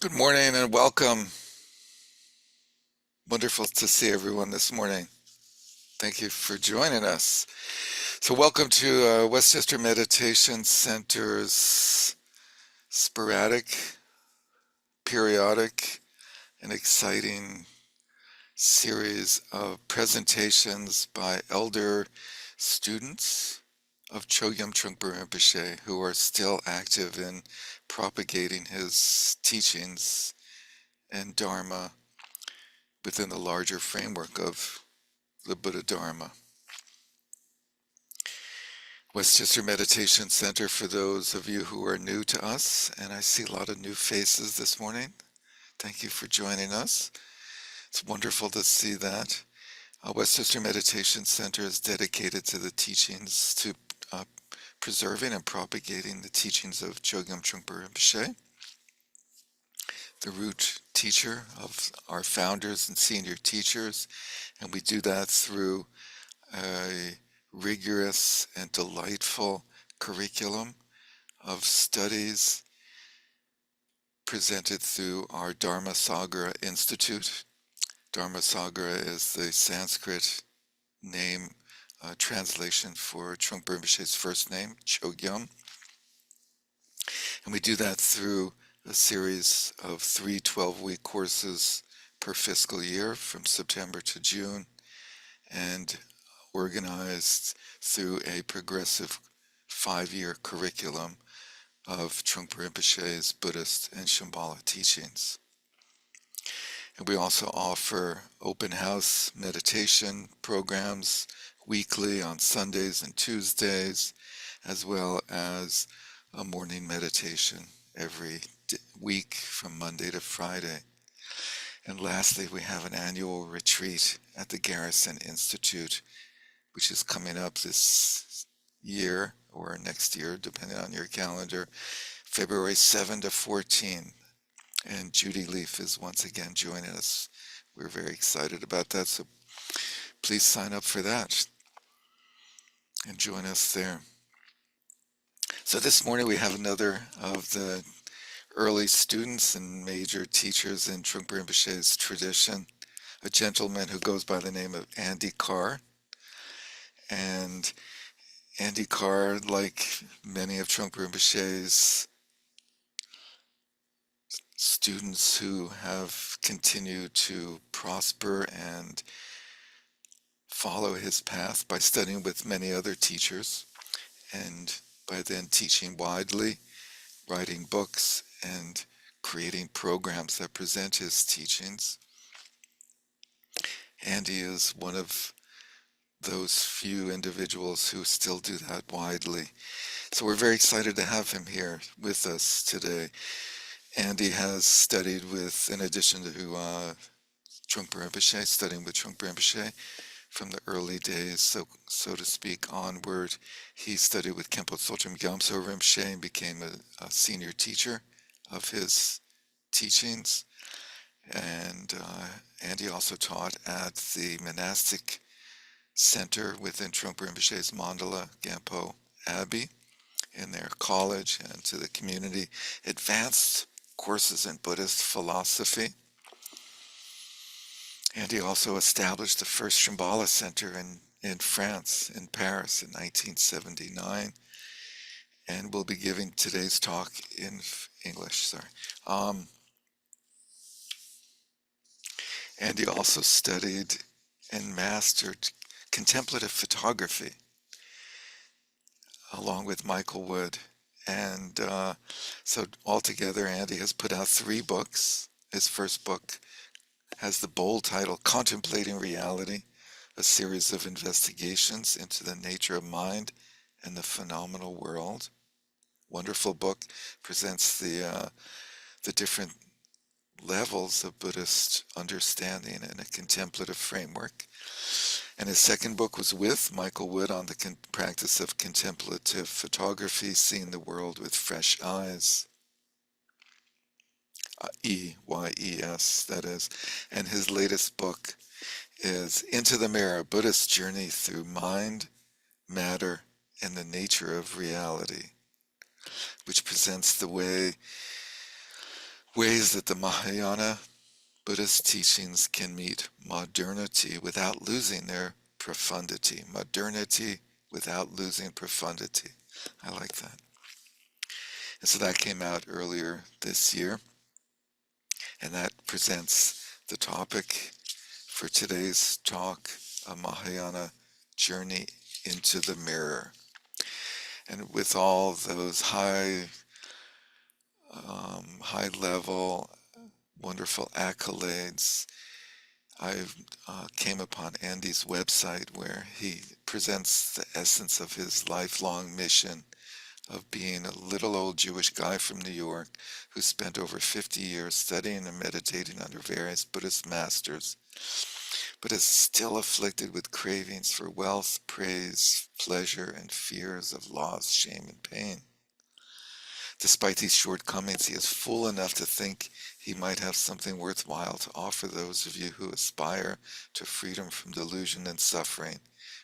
Good morning and welcome. Wonderful to see everyone this morning. Thank you for joining us. So, welcome to Westchester Meditation Center's sporadic, periodic, and exciting series of presentations by elder students of Chogyam Trungpa Rinpoche who are still active in propagating his teachings and Dharma within the larger framework of the Buddha Dharma. Westchester Meditation Center, for those of you who are new to us, and I see a lot of new faces this morning. Thank you for joining us. It's wonderful to see that. Westchester Meditation Center is dedicated to the teachings, to preserving and propagating the teachings of Chogyam Trungpa Rinpoche, the root teacher of our founders and senior teachers, and we do that through a rigorous and delightful curriculum of studies presented through our Dharmasagara Institute. Dharmasagara is the Sanskrit name, translation for Trungpa Rinpoche's first name, Chogyam. And we do that through a series of 3 12-week courses per fiscal year from September to June, and organized through a progressive 5-year curriculum of Trungpa Rinpoche's Buddhist and Shambhala teachings. And we also offer open house meditation programs weekly on Sundays and Tuesdays, as well as a morning meditation every week from Monday to Friday. And lastly, we have an annual retreat at the Garrison Institute, which is coming up this year or next year, depending on your calendar, February 7 to 14. And Judy Leaf is once again joining us. We're very excited about that, so please sign up for that and join us there. So this morning we have another of the early students and major teachers in Trungpa Rinpoche's tradition, a gentleman who goes by the name of AndyKarr. And AndyKarr, like many of Trungpa Rinpoche's students who have continued to prosper and follow his path by studying with many other teachers, and by then teaching widely, writing books, and creating programs that present his teachings. Andy is one of those few individuals who still do that widely. So we're very excited to have him here with us today. Andy has studied with, in addition to Trungpa Rinpoche, studying with Trungpa Rinpoche from the early days, so to speak, onward. He studied with Khenpo Tsogyam Gyamso Rinpoche and became a senior teacher of his teachings. And Andy also taught at the monastic center within Trungpa Rinpoche's Mandala Gampo Abbey in their college, and to the community advanced courses in Buddhist philosophy. And he also established the first Shambhala Center in France, in Paris, in 1979, and will be giving today's talk in English. And he also studied and mastered contemplative photography, along with Michael Wood. And so altogether, Andy has put out 3 books. His first book has the bold title, Contemplating Reality, a series of investigations into the nature of mind and the phenomenal world. Wonderful book, presents the different levels of Buddhist understanding in a contemplative framework. And his second book was with Michael Wood on the practice of contemplative photography, seeing the world with fresh eyes. EYES, that is. And his latest book is Into the Mirror, Buddhist Journey Through Mind, Matter, and the Nature of Reality, which presents the way Ways that the Mahayana Buddhist teachings can meet modernity without losing their profundity. Modernity without losing profundity. I like that. And so that came out earlier this year, and that presents the topic for today's talk, a Mahayana journey into the mirror. And with all those high level, wonderful accolades, I came upon Andy's website where he presents the essence of his lifelong mission of being a little old Jewish guy from New York who spent over 50 years studying and meditating under various Buddhist masters, but is still afflicted with cravings for wealth, praise, pleasure, and fears of loss, shame, and pain. Despite these shortcomings, he is fool enough to think he might have something worthwhile to offer those of you who aspire to freedom from delusion and suffering,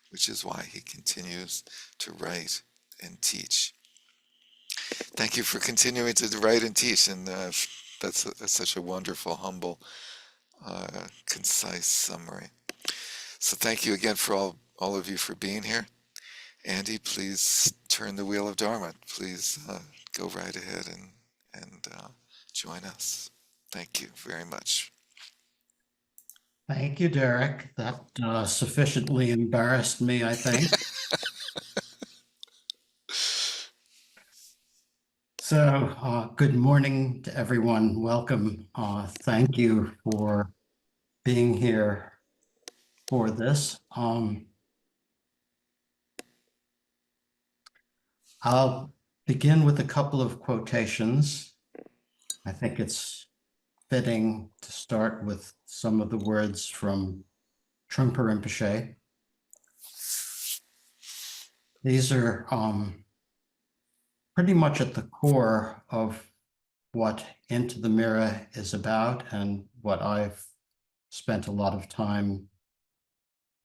which is why he continues to write and teach. Thank you for continuing to write and teach, and that's such a wonderful, humble, concise summary. So thank you again for all of you for being here. Andy, please turn the wheel of Dharma. Please go right ahead and join us. Thank you very much. Thank you, Derek. That sufficiently embarrassed me, I think. So, good morning to everyone. Welcome. Thank you for being here for this. I'll begin with a couple of quotations. I think it's fitting to start with some of the words from Trungpa Rinpoche. These are pretty much at the core of what Into the Mirror is about and what I've spent a lot of time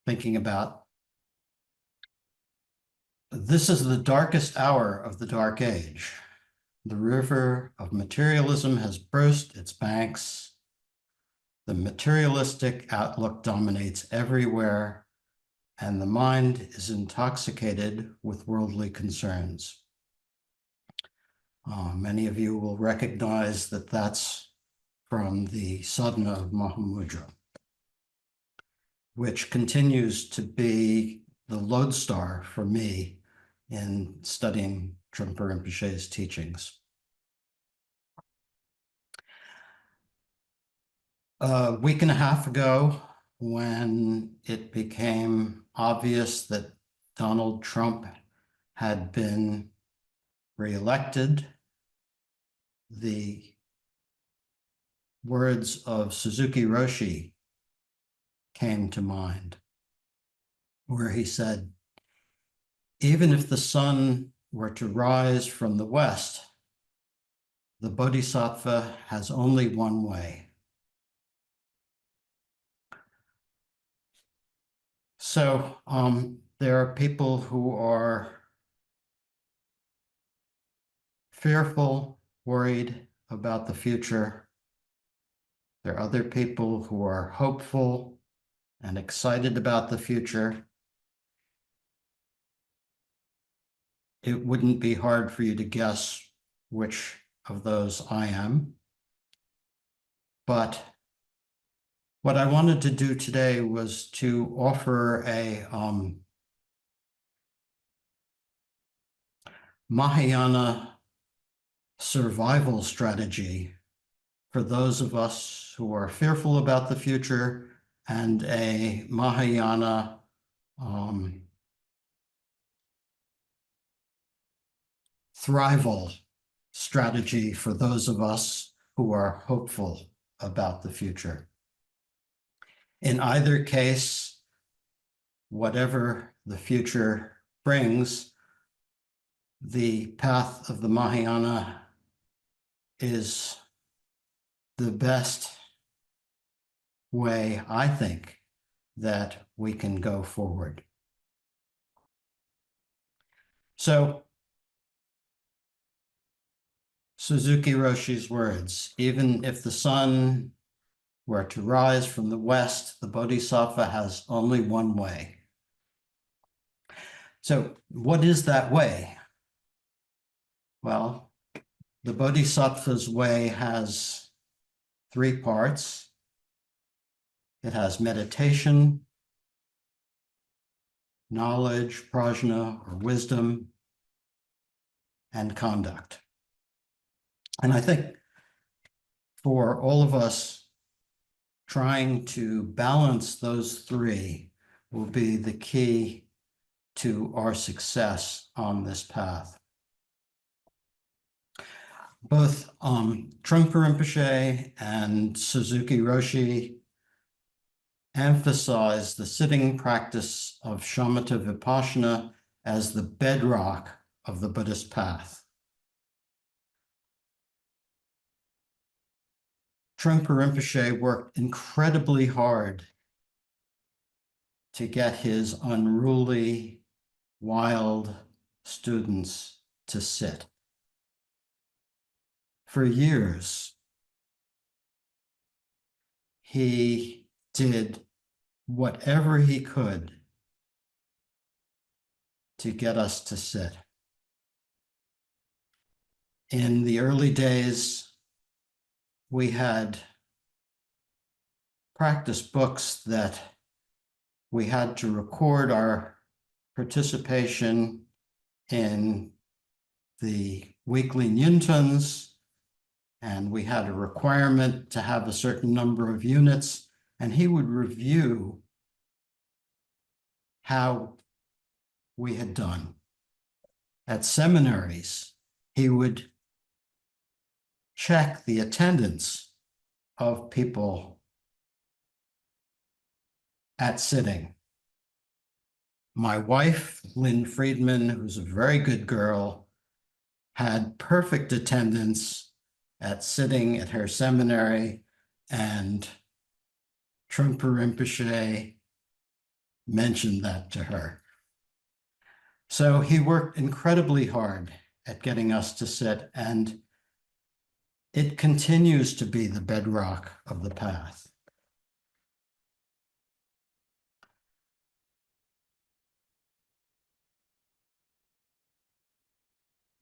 thinking about. This is the darkest hour of the dark age. The river of materialism has burst its banks. The materialistic outlook dominates everywhere, and the mind is intoxicated with worldly concerns. Many of you will recognize that that's from the Sadhana of Mahamudra, which continues to be the lodestar for me in studying Trungpa Rinpoche's teachings. A week and a half ago, when it became obvious that Donald Trump had been reelected, the words of Suzuki Roshi came to mind, where he said, "Even if the sun were to rise from the west, the bodhisattva has only one way." So there are people who are fearful, worried about the future. There are other people who are hopeful and excited about the future. It wouldn't be hard for you to guess which of those I am. But what I wanted to do today was to offer a Mahayana survival strategy for those of us who are fearful about the future, and a Mahayana thrival strategy for those of us who are hopeful about the future. In either case, whatever the future brings, the path of the Mahayana is the best way, I think, that we can go forward. So Suzuki Roshi's words, even if the sun were to rise from the west, the Bodhisattva has only one way. So what is that way? Well, the Bodhisattva's way has three parts. It has meditation, knowledge, prajna, or wisdom, and conduct. And I think for all of us, trying to balance those three will be the key to our success on this path. Both Trungpa Rinpoche and Suzuki Roshi emphasize the sitting practice of shamatha vipassana as the bedrock of the Buddhist path. Trungpa Rinpoche worked incredibly hard to get his unruly, wild students to sit. For years, he did whatever he could to get us to sit. In the early days, we had practice books that we had to record our participation in the weekly nyuntons, and we had a requirement to have a certain number of units, and he would review how we had done. At seminaries, he would check the attendance of people at sitting. My wife, Lynn Friedman, who's a very good girl, had perfect attendance at sitting at her seminary, and Trungpa Rinpoche mentioned that to her. So he worked incredibly hard at getting us to sit, and it continues to be the bedrock of the path.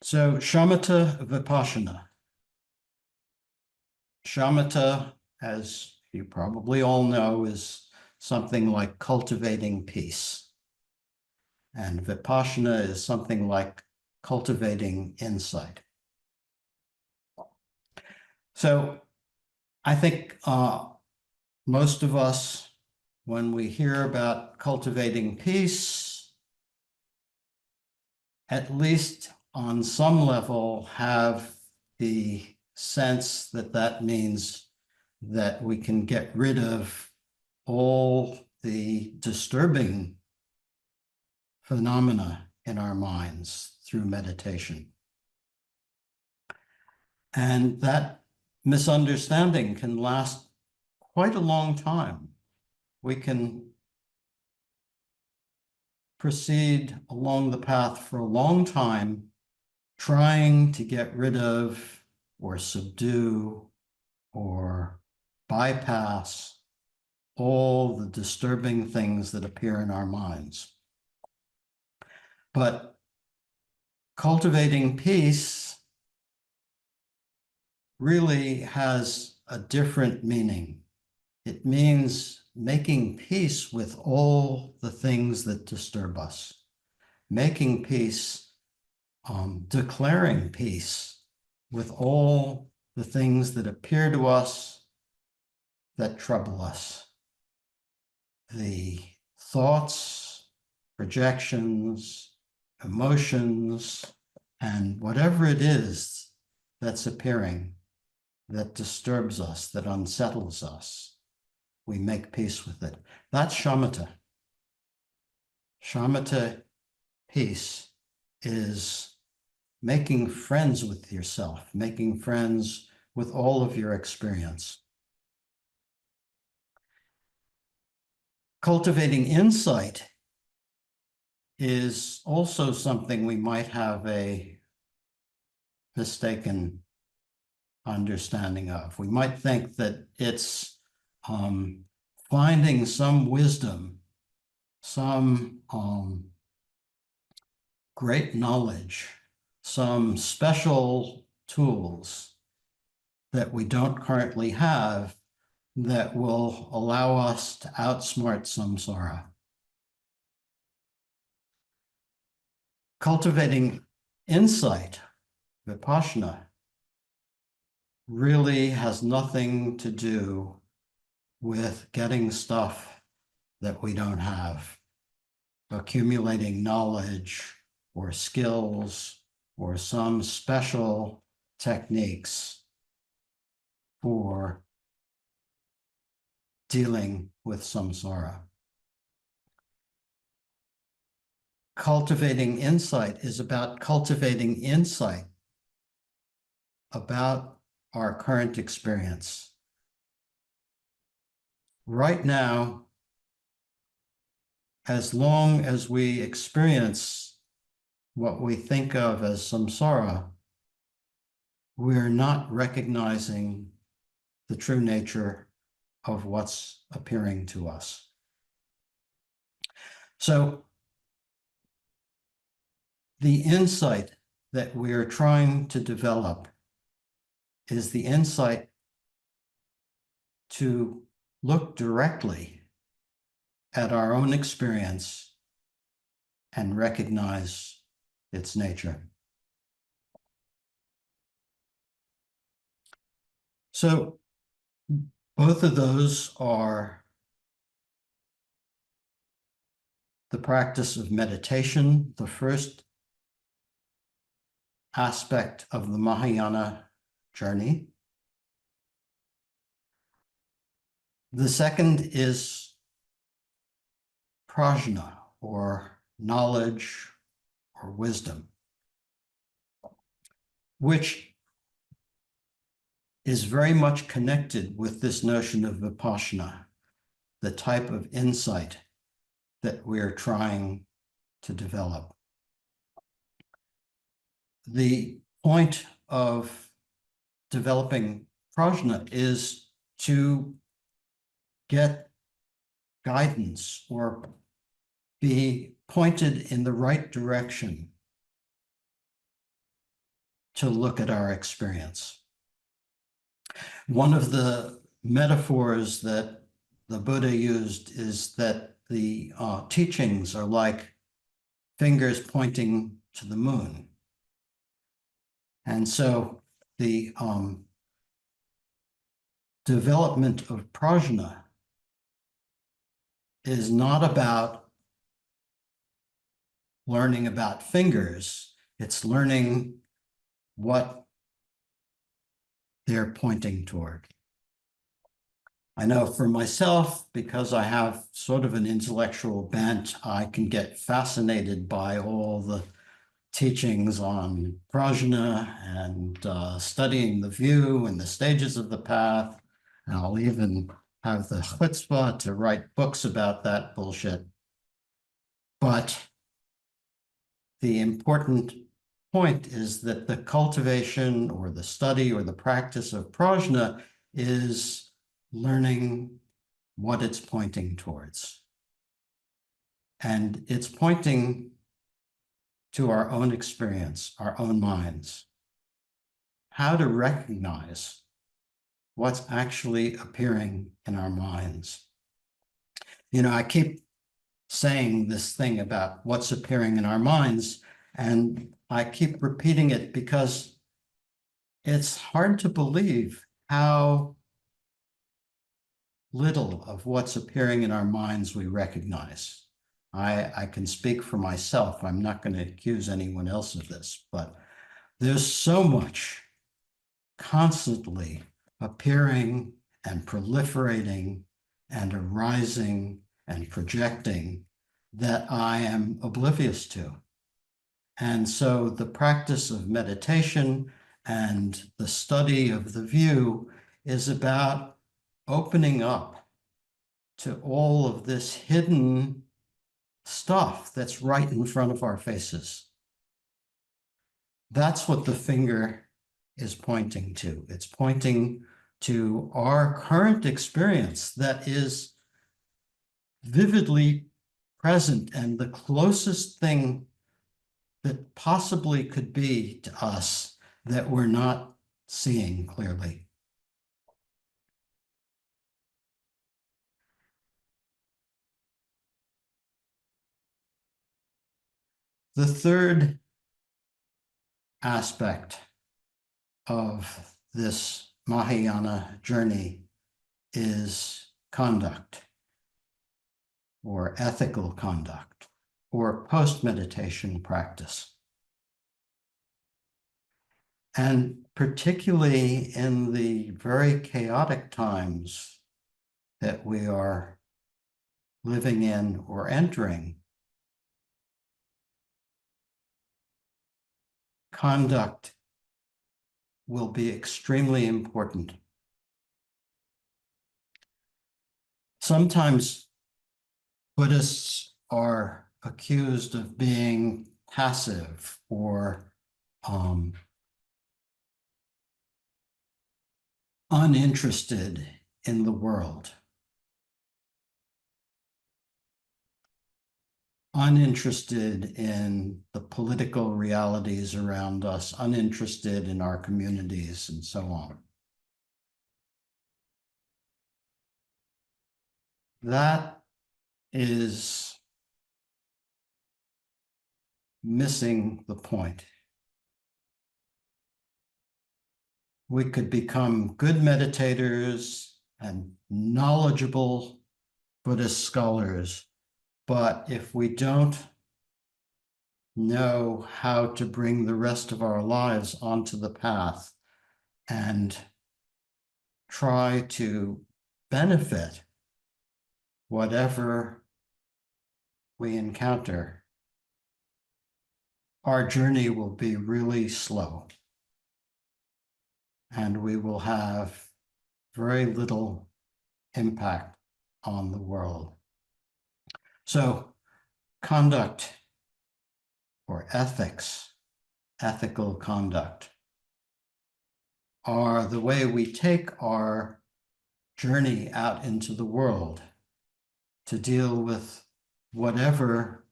So shamatha vipassana. Shamatha, as you probably all know, is something like cultivating peace. And vipassana is something like cultivating insight. So I think most of us, when we hear about cultivating peace, at least on some level, have the sense that that means that we can get rid of all the disturbing phenomena in our minds through meditation. And that misunderstanding can last quite a long time. We can proceed along the path for a long time, trying to get rid of or subdue or bypass all the disturbing things that appear in our minds. But cultivating peace really has a different meaning. It means making peace with all the things that disturb us, making peace, declaring peace with all the things that appear to us that trouble us. The thoughts, projections, emotions, and whatever it is that's appearing that disturbs us, that unsettles us, we make peace with it. That's shamatha. Shamatha peace is making friends with yourself, making friends with all of your experience. Cultivating insight is also something we might have a mistaken understanding of. We might think that it's finding some wisdom, some great knowledge, some special tools that we don't currently have that will allow us to outsmart samsara. Cultivating insight, vipassana, really has nothing to do with getting stuff that we don't have, accumulating knowledge or skills or some special techniques for dealing with samsara. Cultivating insight is about cultivating insight about our current experience. Right now, as long as we experience what we think of as samsara, we're not recognizing the true nature of what's appearing to us. So the insight that we're trying to develop is the insight to look directly at our own experience and recognize its nature. So both of those are the practice of meditation, the first aspect of the Mahayana journey. The second is prajna, or knowledge or wisdom, which is very much connected with this notion of vipassana, the type of insight that we're trying to develop. The point of developing prajna is to get guidance or be pointed in the right direction to look at our experience. One of the metaphors that the Buddha used is that the teachings are like fingers pointing to the moon. And so the development of prajna is not about learning about fingers, it's learning what they're pointing toward. I know for myself, because I have sort of an intellectual bent, I can get fascinated by all the teachings on prajna and studying the view and the stages of the path. And I'll even have the chutzpah to write books about that bullshit. But the important point is that the cultivation or the study or the practice of prajna is learning what it's pointing towards. And it's pointing to our own experience, our own minds, how to recognize what's actually appearing in our minds. You know, I keep saying this thing about what's appearing in our minds, and I keep repeating it because it's hard to believe how little of what's appearing in our minds we recognize. I can speak for myself. I'm not going to accuse anyone else of this, but there's so much constantly appearing and proliferating and arising and projecting that I am oblivious to. And so the practice of meditation and the study of the view is about opening up to all of this hidden stuff that's right in front of our faces. That's what the finger is pointing to. It's pointing to our current experience that is vividly present and the closest thing that possibly could be to us that we're not seeing clearly. The third aspect of this Mahayana journey is conduct, or ethical conduct, or post-meditation practice. And particularly in the very chaotic times that we are living in or entering, conduct will be extremely important. Sometimes Buddhists are accused of being passive or uninterested in the world, uninterested in the political realities around us, uninterested in our communities, and so on. That is missing the point. We could become good meditators and knowledgeable Buddhist scholars, but if we don't know how to bring the rest of our lives onto the path and try to benefit whatever we encounter, our journey will be really slow and we will have very little impact on the world. So conduct or ethics, ethical conduct, are the way we take our journey out into the world to deal with whatever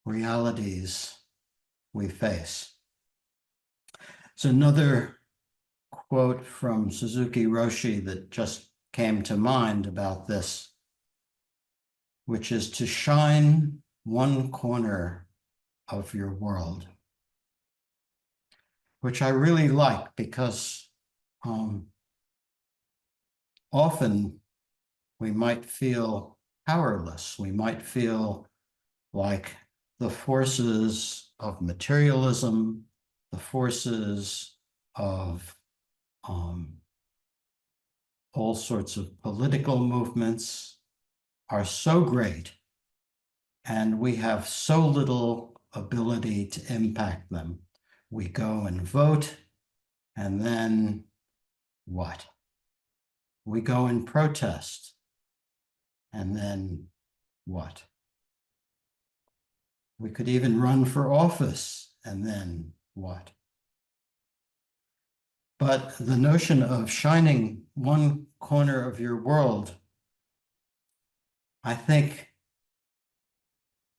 realities we face. It's another quote from Suzuki Roshi that just came to mind about this, which is to shine one corner of your world, which I really like because often we might feel powerless. We might feel like the forces of materialism, the forces of all sorts of political movements are so great, and we have so little ability to impact them. We go and vote, and then what? We go and protest, and then what? We could even run for office, and then what? But the notion of shining one corner of your world, I think,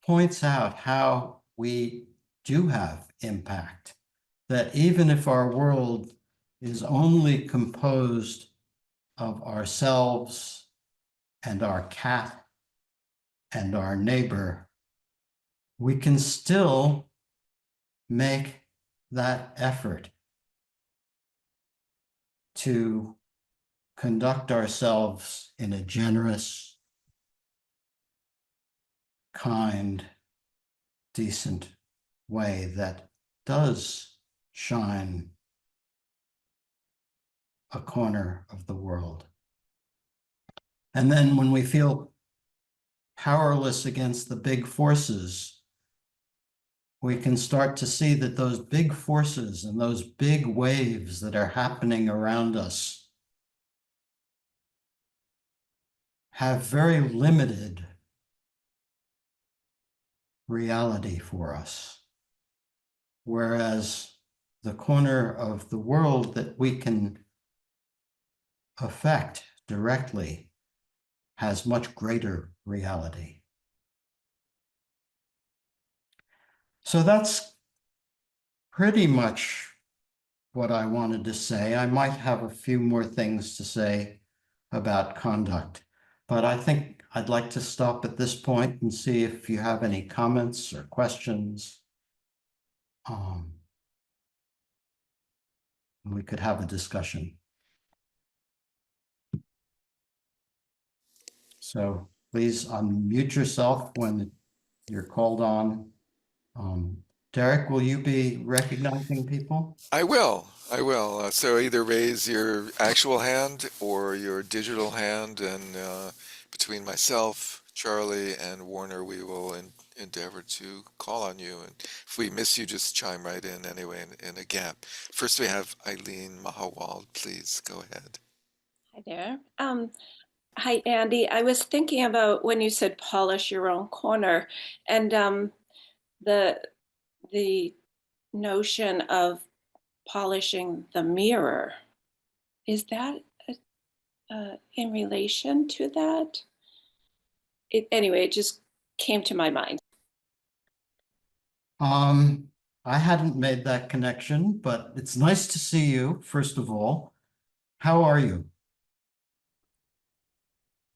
points out how we do have impact. That even if our world is only composed of ourselves and our cat and our neighbor, we can still make that effort to conduct ourselves in a generous, kind, decent way that does shine a corner of the world. And then when we feel powerless against the big forces, we can start to see that those big forces and those big waves that are happening around us have very limited reality for us. Whereas the corner of the world that we can affect directly has much greater reality. So that's pretty much what I wanted to say. I might have a few more things to say about conduct, but I think I'd like to stop at this point and see if you have any comments or questions. We could have a discussion. So please unmute yourself when you're called on. Derek, will you be recognizing people? I will. I will. So either raise your actual hand or your digital hand, and between myself, Charlie, and Warner, we will endeavor to call on you. And if we miss you, just chime right in anyway in a gap. First, we have Eileen Mahawald. Please go ahead. Hi there. Hi, Andy. I was thinking about when you said polish your own corner, and the the notion of polishing the mirror. Is that in relation to that? Anyway, it just came to my mind. I hadn't made that connection, but it's nice to see you, first of all. How are you?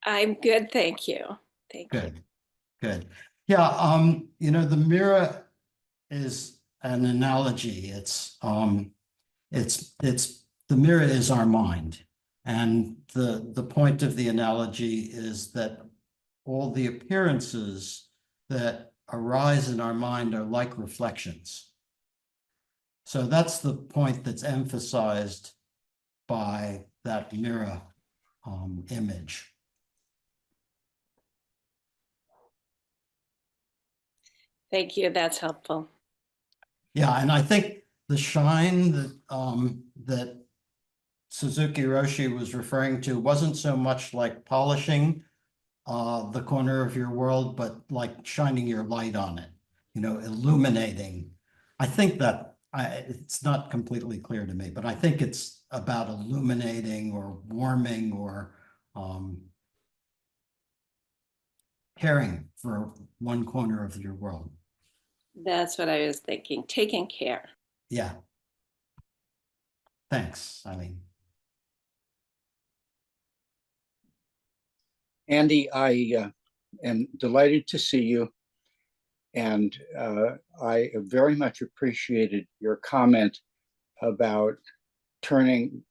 I'm good, thank you. Thank you. Good, good. Yeah, the mirror is an analogy. The mirror is our mind. And the point of the analogy is that all the appearances that arise in our mind are like reflections. So that's the point that's emphasized by that mirror image. Thank you, that's helpful. Yeah, and I think the shine that Suzuki Roshi was referring to wasn't so much like polishing the corner of your world, but like shining your light on it, illuminating. I think that it's not completely clear to me, but I think it's about illuminating or warming or caring for one corner of your world. That's what I was thinking, taking care. Yeah. Thanks, Eileen. Andy, I am delighted to see you. And I very much appreciated your comment about turning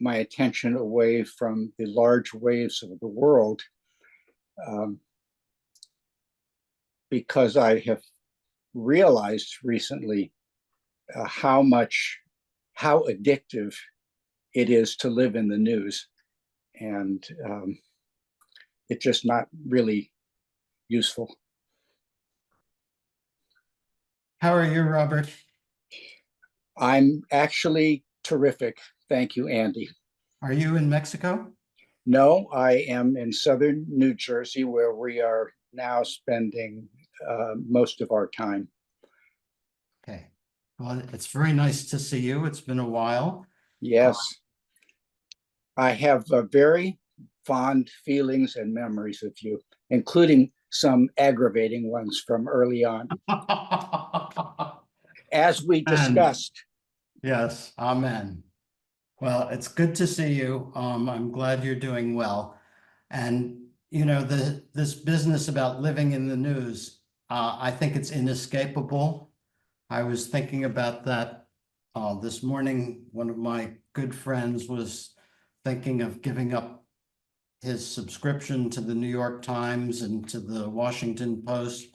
my attention away from the large waves of the world, because I have realized recently how addictive it is to live in the news. And it's just not really useful. How are you, Robert? I'm actually terrific. Thank you, Andy. Are you in Mexico? No, I am in southern New Jersey, where we are now spending most of our time. Okay. Well, it's very nice to see you. It's been a while. Yes. I have very fond feelings and memories of you, including some aggravating ones from early on, as we discussed. Yes, amen. Well, it's good to see you. I'm glad you're doing well. And, this business about living in the news, I think it's inescapable. I was thinking about that this morning. One of my good friends was thinking of giving up his subscription to the New York Times and to the Washington Post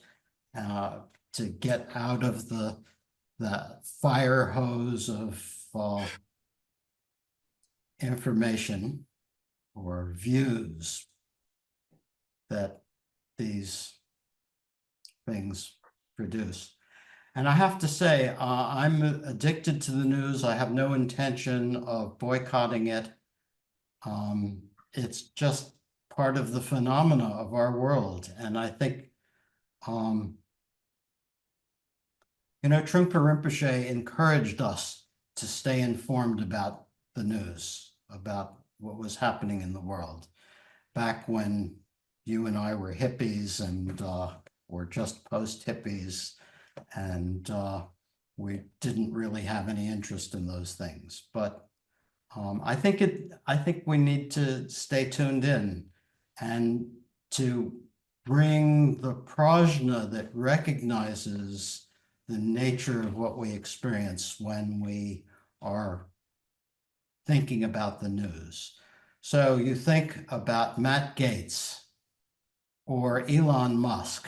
to get out of the fire hose of information or views that these things produce. And I have to say, I'm addicted to the news. I have no intention of boycotting it. It's just part of the phenomena of our world. And I think, Trungpa Rinpoche encouraged us to stay informed about the news, about what was happening in the world. Back when you and I were hippies and or just post hippies, and we didn't really have any interest in those things. But I think we need to stay tuned in and to bring the prajna that recognizes the nature of what we experience when we are thinking about the news. So you think about Matt Gaetz or Elon Musk,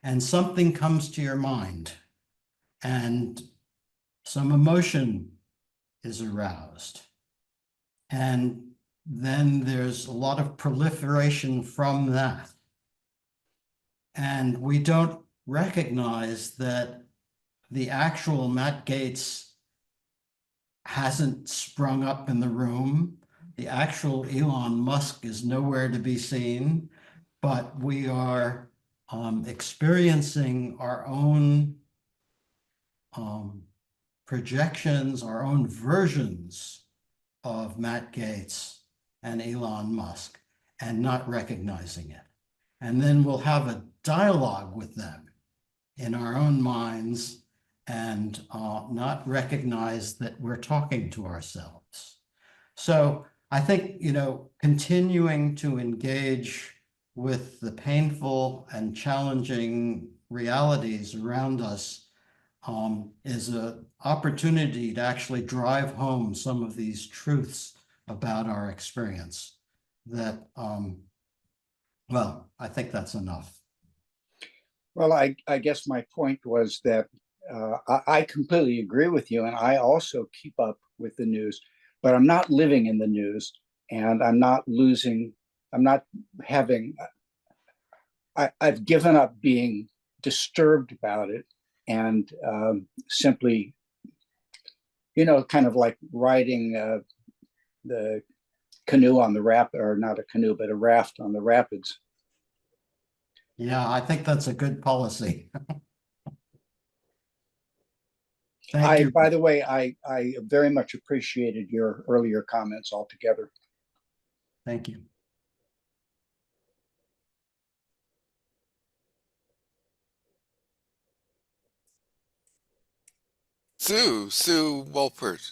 and something comes to your mind, and some emotion is aroused. And then there's a lot of proliferation from that. And we don't recognize that the actual Matt Gaetz hasn't sprung up in the room. The actual Elon Musk is nowhere to be seen, but we are experiencing our own projections, our own versions of Matt Gaetz and Elon Musk, and not recognizing it. And then we'll have a dialogue with them in our own minds and not recognize that we're talking to ourselves. So I think, you know, continuing to engage with the painful and challenging realities around us is an opportunity to actually drive home some of these truths about our experience that, well, I think that's enough. Well, I guess my point was that I completely agree with you, and I also keep up with the news, but I'm not living in the news, and I'm not having, I've given up being disturbed about it, and simply, you know, kind of like riding the canoe on the rapid, or not a canoe, but a raft on the rapids. Yeah, I think that's a good policy. Thank you. By the way, I very much appreciated your earlier comments altogether. Thank you. Sue Walpert.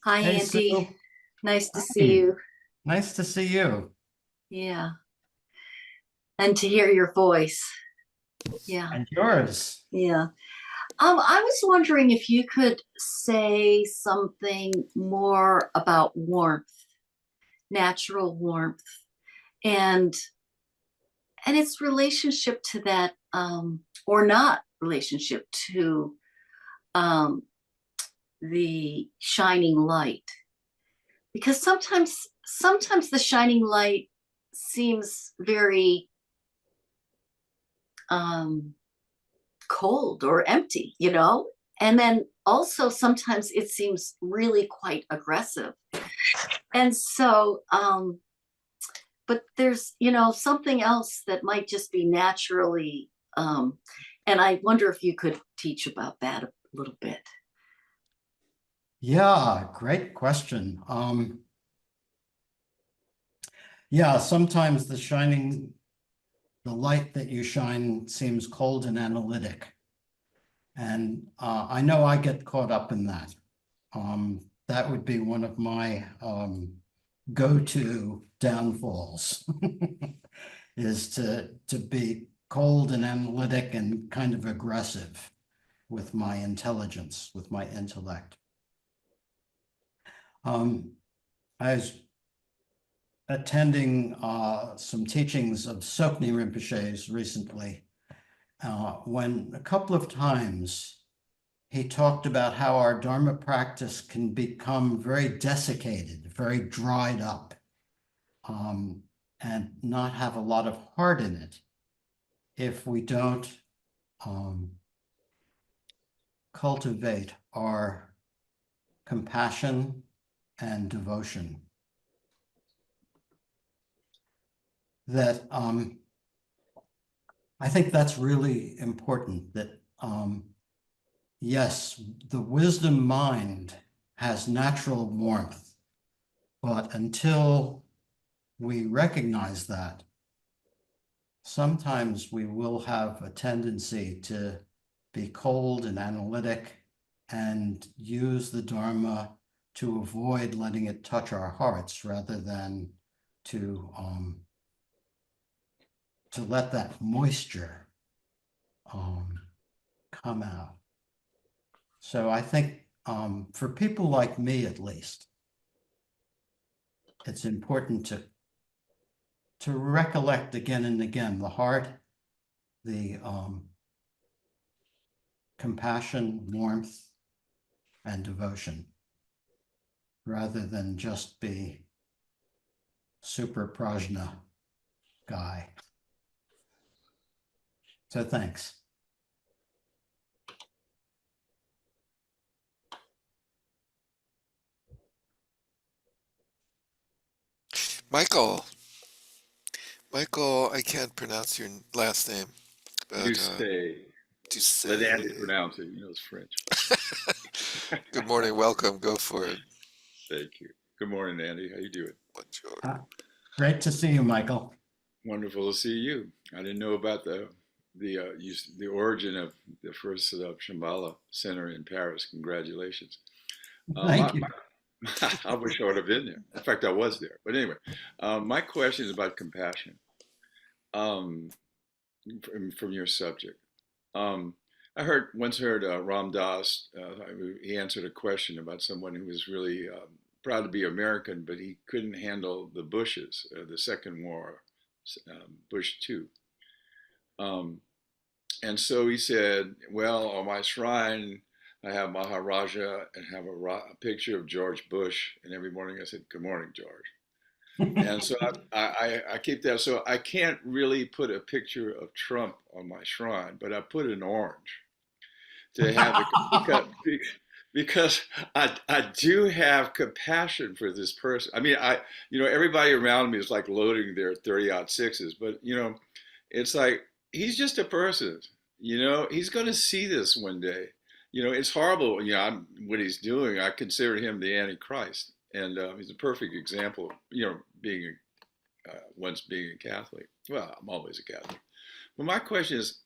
Hi, Hey, Andy. Sue. Nice to Hi. see you. Nice to see you. Yeah. And to hear your voice. Yeah. And yours. Yeah. I was wondering if you could say something more about warmth, natural warmth, and its relationship to that, or not relationship to the shining light. Because sometimes the shining light seems very cold or empty, you know, and then also sometimes it seems really quite aggressive. And so but there's, you know, something else that might just be naturally, and I wonder if you could teach about that a little bit. Yeah, great question. Yeah, sometimes the light that you shine seems cold and analytic. And I know I get caught up in that. That would be one of my go-to downfalls is to be cold and analytic and kind of aggressive with my intelligence, with my intellect. I was attending some teachings of Sokni Rinpoche's recently, when a couple of times he talked about how our Dharma practice can become very desiccated, very dried up, and not have a lot of heart in it if we don't cultivate our compassion and devotion. That I think that's really important, that yes, the wisdom mind has natural warmth, but until we recognize that, sometimes we will have a tendency to be cold and analytic and use the Dharma to avoid letting it touch our hearts rather than to let that moisture come out. So I think for people like me, at least, it's important to recollect again and again the heart, the compassion, warmth, and devotion, rather than just be super prajna guy. So thanks. Michael, Michael, I can't pronounce your last name, but Doucet. Let Andy Doucet. pronounce it. He knows French. Good morning, welcome, go for it. Thank you. Good morning, Andy. How you doing? Bonjour. Great to see you, Michael. Wonderful to see you. I didn't know about the origin of the first Shambhala Center in Paris. Congratulations. Thank you. I wish I would have been there. In fact, I was there. But anyway, my question is about compassion from your subject. I once heard Ram Dass. He answered a question about someone who was really proud to be American, but he couldn't handle the Bushes, the Second War, Bush 2. And so he said, well, on my shrine, I have Maharaja and have a picture of George Bush. And every morning I said, good morning, George. And so I keep that. So I can't really put a picture of Trump on my shrine, but I put an orange to have because I do have compassion for this person. I mean, everybody around me is like loading their 30-06s, but it's like he's just a person. He's going to see this one day. It's horrible. What he's doing. I consider him the Antichrist, and he's a perfect example. Being once being a Catholic. Well, I'm always a Catholic. But my question is,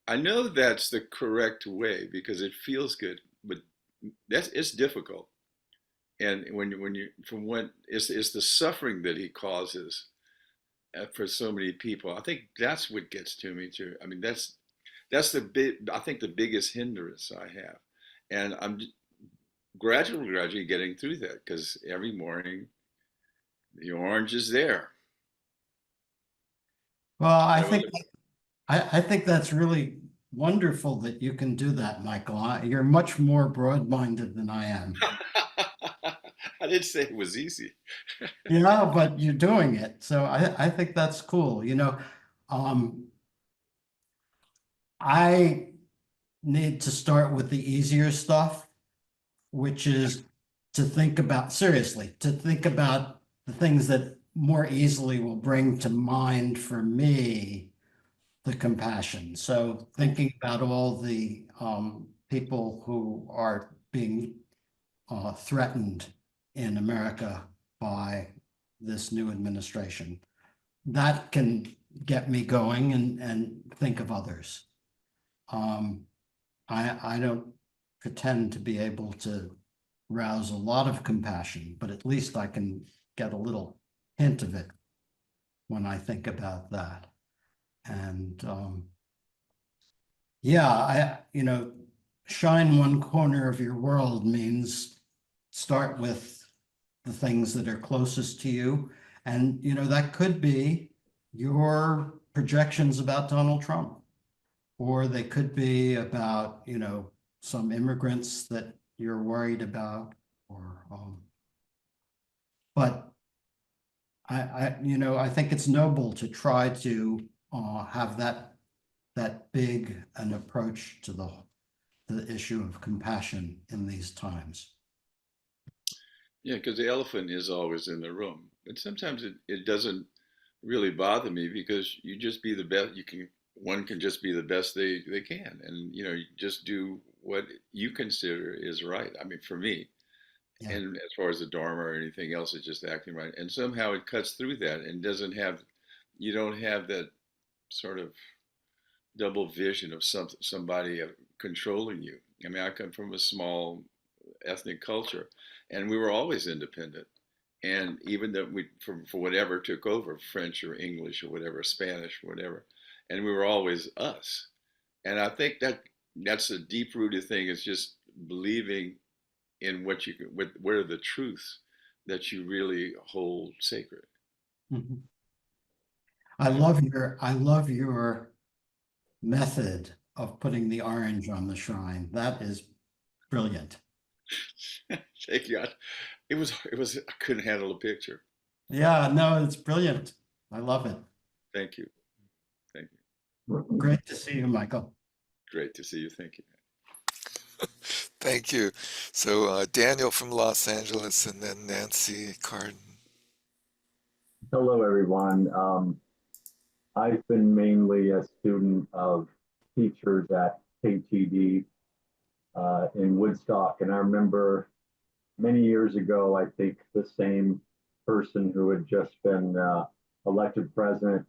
I know that's the correct way because it feels good, but it's difficult. And it's the suffering that he causes for so many people. I think that's what gets to me too. I mean, that's I think the biggest hindrance I have, and I'm gradually getting through that because every morning the orange is there. Well, I think that's really wonderful that you can do that, Michael. You're much more broad-minded than I am. I didn't say it was easy. But you're doing it. So I think that's cool. I need to start with the easier stuff, which is to think about the things that more easily will bring to mind for me the compassion. So thinking about all the people who are being threatened in America by this new administration, that can get me going and think of others. I don't pretend to be able to rouse a lot of compassion, but at least I can get a little hint of it when I think about that. And shine one corner of your world means start with the things that are closest to you. And, that could be your projections about Donald Trump, or they could be about, some immigrants that you're worried about, or, but I think it's noble to try to have that big an approach to the issue of compassion in these times. Yeah, because the elephant is always in the room. But sometimes it doesn't really bother me because you just be the best. one can just be the best they can, and you know, you just do what you consider is right. I mean, for me, Yeah. and as far as the Dharma or anything else, it's just acting right, and somehow it cuts through that and doesn't have, you don't have that sort of double vision of somebody controlling you. I mean, I come from a small ethnic culture, and we were always independent. And even that we, for whatever took over, French or English or whatever, Spanish or whatever, and we were always us. And I think that's a deep rooted thing. Is just believing in what you can, what are the truths that you really hold sacred. Mhm. I love your method of putting the orange on the shrine. That is brilliant. Thank you. It was. I couldn't handle a picture. Yeah, no, it's brilliant. I love it. Thank you. Thank you. Great to see you, Michael. Great to see you. Thank you. Thank you. So Daniel from Los Angeles, and then Nancy Carden. Hello, everyone. I've been mainly a student of teachers at KTD in Woodstock, and I remember many years ago, I think the same person who had just been elected president.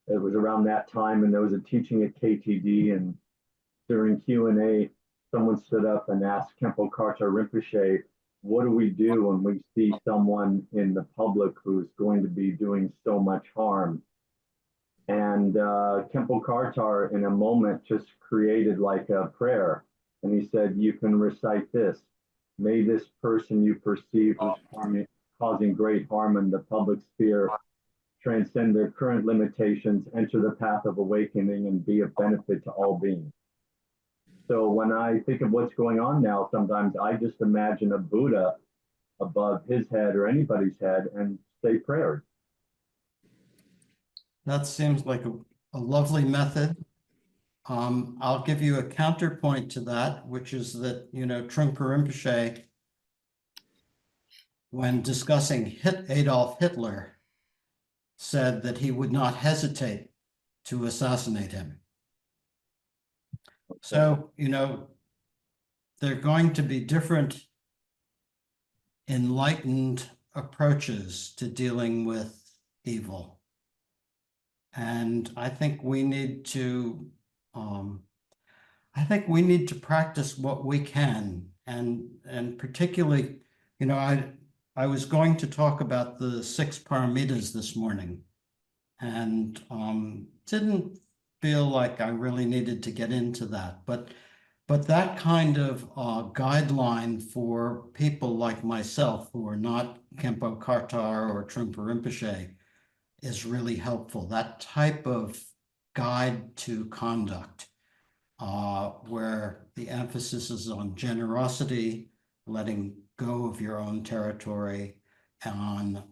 It was around that time, and there was a teaching at KTD, and during Q&A, someone stood up and asked Khenpo Karthar Rinpoche, what do we do when we see someone in the public who's going to be doing so much harm? And Khenpo Karthar, in a moment, just created like a prayer. And he said, you can recite this. May this person you perceive who's causing great harm in the public sphere transcend their current limitations, enter the path of awakening, and be of benefit to all beings. So when I think of what's going on now, sometimes I just imagine a Buddha above his head or anybody's head and say prayers. That seems like a lovely method. I'll give you a counterpoint to that, which is that, Trungpa Rinpoche, when discussing Adolf Hitler, said that he would not hesitate to assassinate him. So, there are going to be different enlightened approaches to dealing with evil. And I think we need to practice what we can, and particularly, I was going to talk about the 6 paramitas this morning, and didn't feel like I really needed to get into that, but that kind of guideline for people like myself who are not Khenpo Karthar or Trungpa Rinpoche is really helpful. That type of guide to conduct, where the emphasis is on generosity, letting go of your own territory, on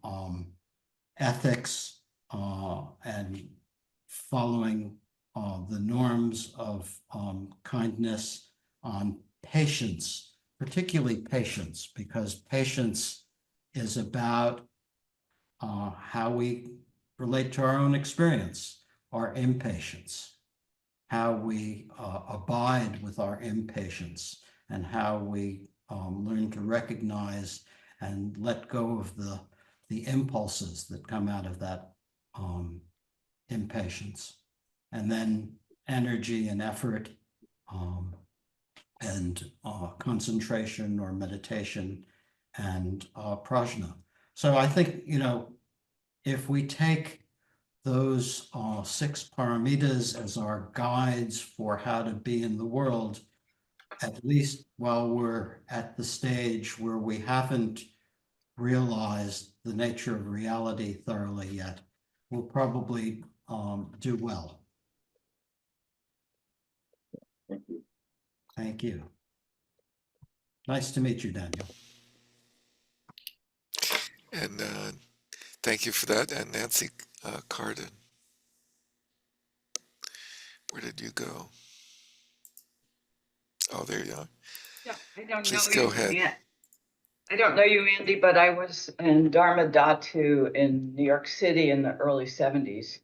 ethics, and following the norms of kindness, on patience, particularly patience, because patience is about how we relate to our own experience, our impatience, how we abide with our impatience, and how we learn to recognize and let go of the impulses that come out of that impatience. And then energy and effort, and concentration or meditation, and prajna. So I think, if we take those 6 paramitas as our guides for how to be in the world, at least while we're at the stage where we haven't realized the nature of reality thoroughly yet, we'll probably do well. Thank you. Thank you. Nice to meet you, Daniel. And thank you for that. And Nancy Carden. Where did you go? Oh, there you are. Yeah, I don't Please know go you. ahead. Yeah, I don't know you, Andy, but I was in Dharma Dhatu in New York City in the early 70s.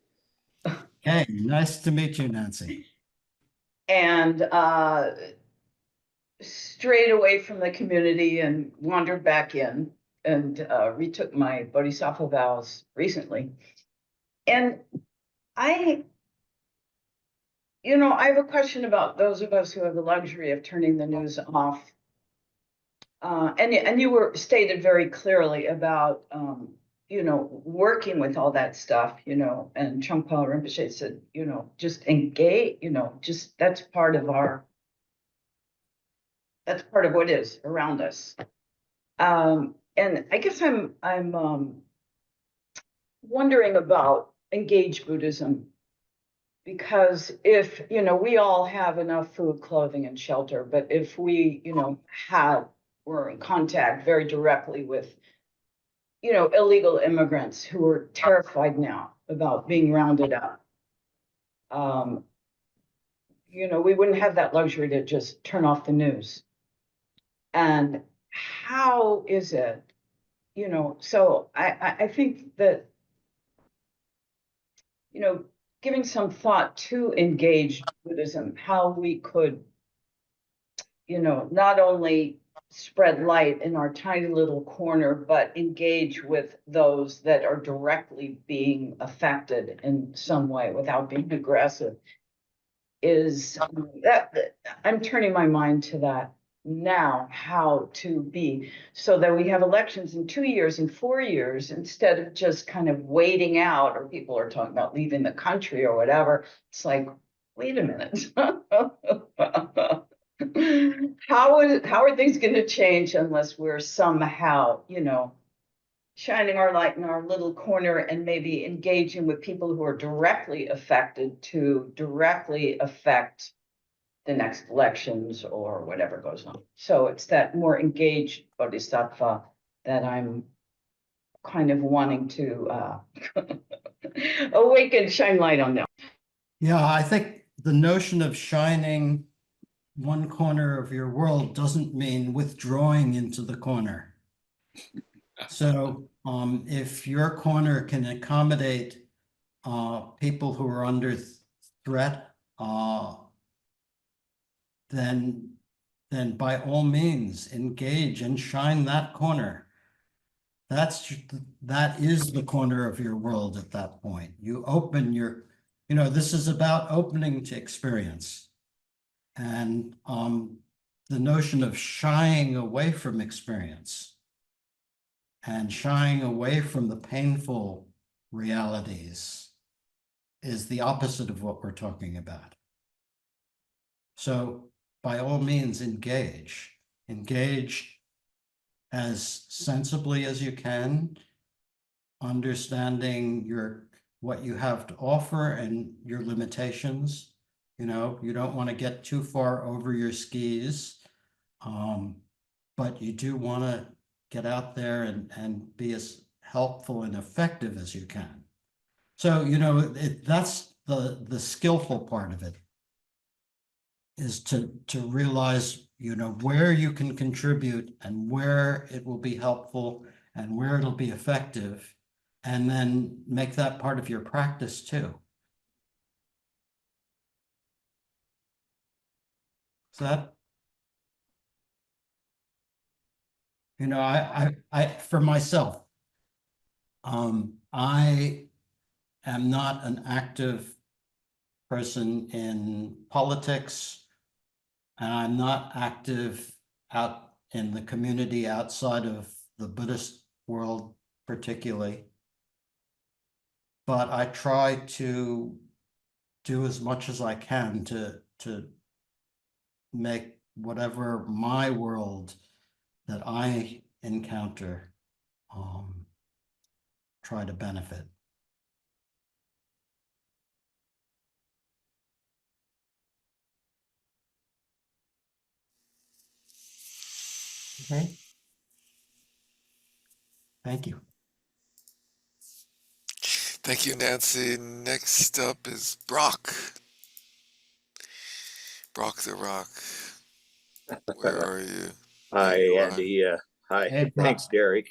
Hey, nice to meet you, Nancy. and strayed away from the community and wandered back in and retook my bodhisattva vows recently. And I, I have a question about those of us who have the luxury of turning the news off. And you were stated very clearly about, working with all that stuff, and Trungpa Rinpoche said, just engage, just that's part of what is around us. And I guess I'm wondering about engaged Buddhism, because if, we all have enough food, clothing, and shelter, but if we, we're in contact very directly with, illegal immigrants who are terrified now about being rounded up, we wouldn't have that luxury to just turn off the news. And how is it, so I think that, giving some thought to engaged Buddhism, how we could, not only spread light in our tiny little corner, but engage with those that are directly being affected in some way without being aggressive, is that I'm turning my mind to that now, how to be, so that we have elections in 2 years and 4 years, instead of just kind of waiting out, or people are talking about leaving the country or whatever. It's like, wait a minute. How are things going to change unless we're somehow, shining our light in our little corner and maybe engaging with people who are directly affected to directly affect the next elections or whatever goes on. So it's that more engaged bodhisattva that I'm kind of wanting to awaken, shine light on now. Yeah, I think the notion of shining one corner of your world doesn't mean withdrawing into the corner. So if your corner can accommodate people who are under threat, then by all means engage and shine that corner. That is the corner of your world at that point. You open your, this is about opening to experience. And the notion of shying away from experience and shying away from the painful realities is the opposite of what we're talking about. So by all means, engage as sensibly as you can, understanding what you have to offer and your limitations. You don't want to get too far over your skis, but you do want to get out there and be as helpful and effective as you can. So, that's the skillful part of it, is to realize, where you can contribute and where it will be helpful and where it'll be effective, and then make that part of your practice too. So that, I for myself, I am not an active person in politics, and I'm not active out in the community outside of the Buddhist world particularly. But I try to do as much as I can to make whatever my world that I encounter try to benefit. Okay. Thank you. Thank you, Nancy. Next up is Brock. Brock the Rock. Where are you? Hi, There you are. Andy. Hi. Hey, Brock. Thanks, Derek.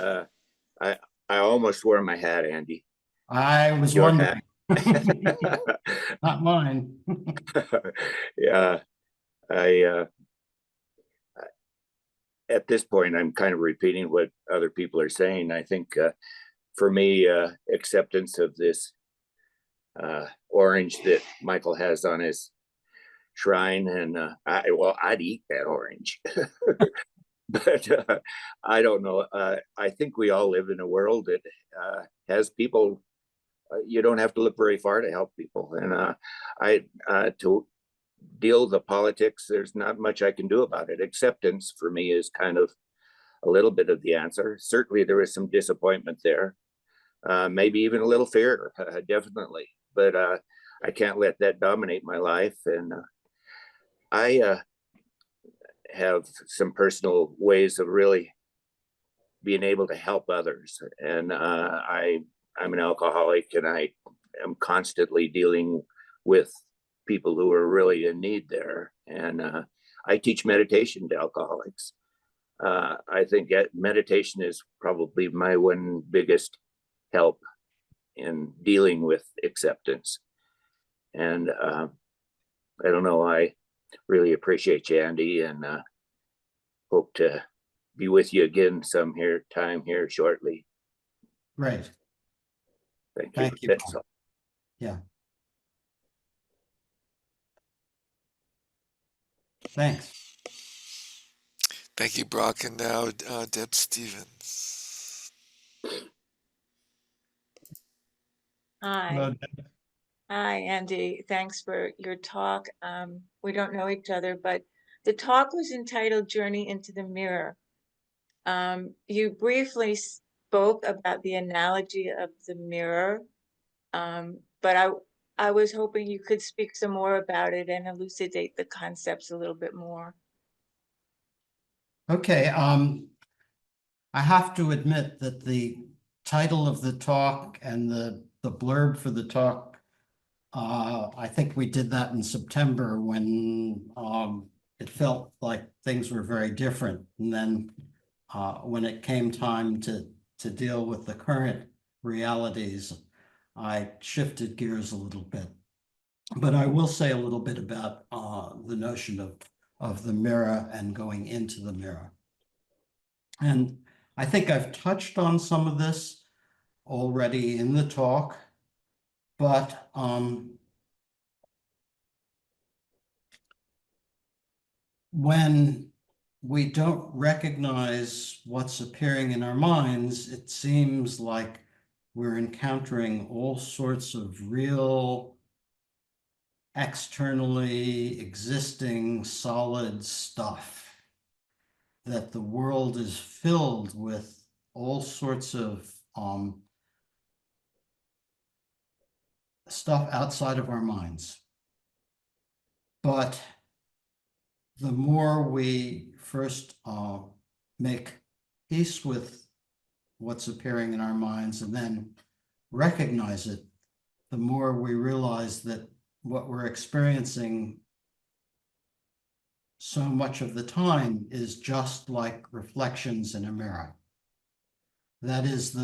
I almost wore my hat, Andy. I was Your wondering. hat. Not mine. Yeah, at this point, I'm kind of repeating what other people are saying. I think for me, acceptance of this orange that Michael has on his shrine, and I'd eat that orange. But I don't know. I think we all live in a world that has people. You don't have to look very far to help people, and to deal with the politics, there's not much I can do about it. Acceptance for me is kind of a little bit of the answer. Certainly, there is some disappointment there, maybe even a little fear, definitely. But I can't let that dominate my life, and I have some personal ways of really being able to help others. And I'm an alcoholic, and I am constantly dealing with people who are really in need there. And I teach meditation to alcoholics. I think meditation is probably my one biggest help in dealing with acceptance. And I don't know, I really appreciate you, Andy, and hope to be with you again time here shortly. Great. Thank you. Thank you, That's Paul. all. Yeah. Thanks. Thank you, Brock. And now Deb Stevens. Hi. Hello, Deb. Hi, Andy. Thanks for your talk. We don't know each other, but the talk was entitled Journey into the Mirror. You briefly spoke about the analogy of the mirror, but I was hoping you could speak some more about it and elucidate the concepts a little bit more. Okay. I have to admit that the title of the talk and the blurb for the talk, I think we did that in September when it felt like things were very different. And then when it came time to deal with the current realities, I shifted gears a little bit. But I will say a little bit about the notion of the mirror and going into the mirror. And I think I've touched on some of this already in the talk, but when we don't recognize what's appearing in our minds, it seems like we're encountering all sorts of real, externally existing solid stuff, that the world is filled with all sorts of stuff outside of our minds. But the more we first make peace with what's appearing in our minds and then recognize it, the more we realize that what we're experiencing so much of the time is just like reflections in a mirror. That is,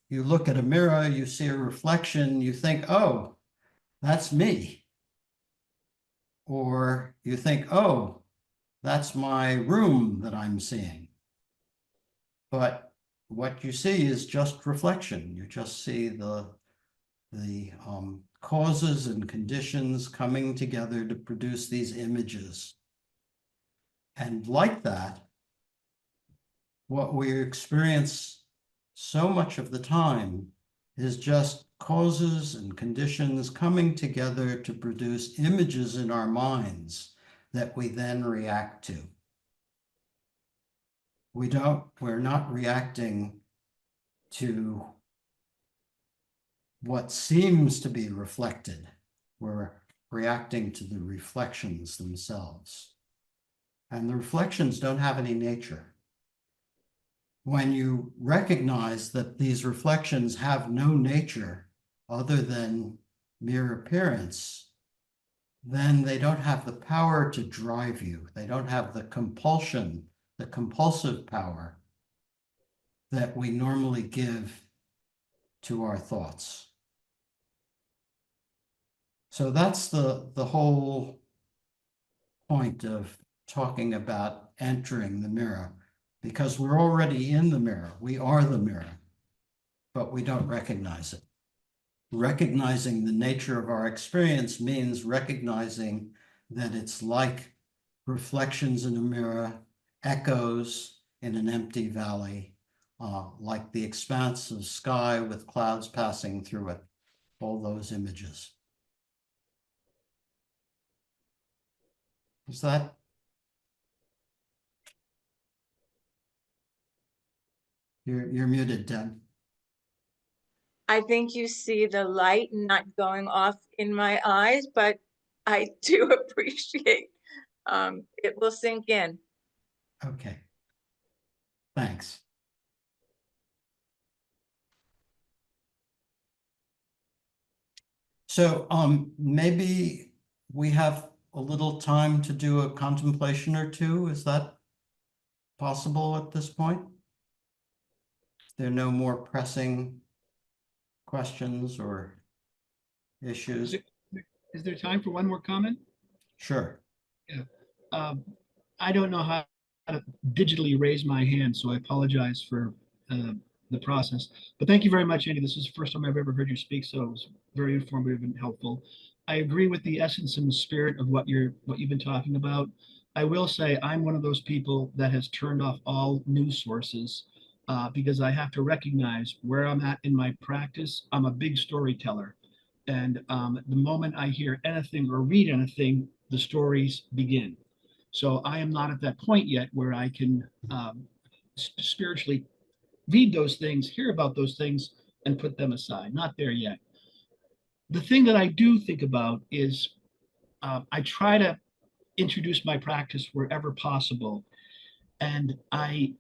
you look at a mirror, you see a reflection, you think, oh, that's me. Or you think, oh, that's my room that I'm seeing. But what you see is just reflection. You just see the causes and conditions coming together to produce these images. And like that, what we experience so much of the time is just causes and conditions coming together to produce images in our minds that we then react to. We're not reacting to what seems to be reflected. We're reacting to the reflections themselves. And the reflections don't have any nature. When you recognize that these reflections have no nature other than mere appearance, then they don't have the power to drive you. They don't have the compulsion, the compulsive power that we normally give to our thoughts. So that's the whole point of talking about entering the mirror, because we're already in the mirror. We are the mirror, but we don't recognize it. Recognizing the nature of our experience means recognizing that it's like reflections in a mirror, echoes in an empty valley, like the expanse of sky with clouds passing through it, all those images. Is that? You're muted, Deb. I think you see the light not going off in my eyes, but I do appreciate it will sink in. Okay. Thanks. So maybe we have a little time to do a contemplation or two. Is that possible at this point? There are no more pressing questions or issues? Is there time for one more comment? Sure. Yeah. I don't know how to digitally raise my hand, so I apologize for the process. But thank you very much, Andy. This is the first time I've ever heard you speak, so it was very informative and helpful. I agree with the essence and the spirit of what you've been talking about. I will say I'm one of those people that has turned off all news sources because I have to recognize where I'm at in my practice. I'm a big storyteller. And the moment I hear anything or read anything, the stories begin. So I am not at that point yet where I can spiritually read those things, hear about those things, and put them aside. Not there yet. The thing that I do think about is I try to introduce my practice wherever possible. And I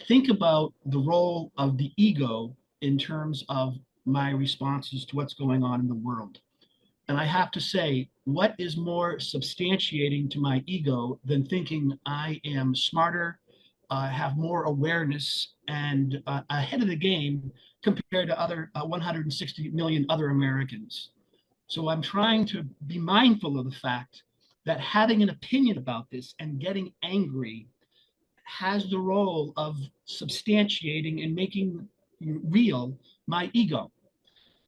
think about the role of the ego in terms of my responses to what's going on in the world. And I have to say, what is more substantiating to my ego than thinking I am smarter, have more awareness, and ahead of the game compared to other 160 million other Americans? So I'm trying to be mindful of the fact that having an opinion about this and getting angry has the role of substantiating and making real my ego.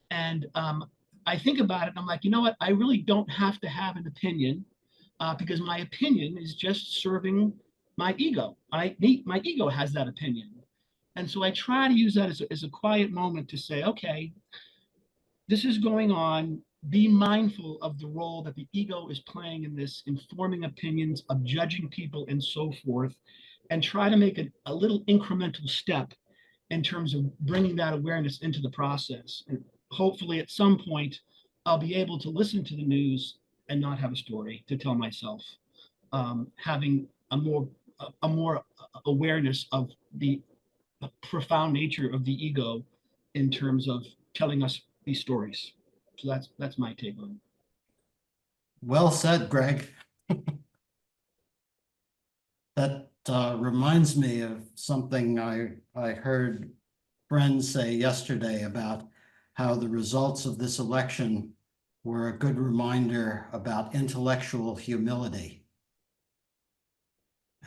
And I think about it and I'm like, you know what? I really don't have to have an opinion because my opinion is just serving my ego. My ego has that opinion. And so I try to use that as a quiet moment to say, okay, this is going on. Be mindful of the role that the ego is playing in this, informing opinions, of judging people, and so forth, and try to make a little incremental step in terms of bringing that awareness into the process. And hopefully at some point, I'll be able to listen to the news and not have a story to tell myself, having a more awareness of the profound nature of the ego in terms of telling us these stories. So that's my take on it. Well said, Greg. That reminds me of something I heard friends say yesterday about how the results of this election were a good reminder about intellectual humility.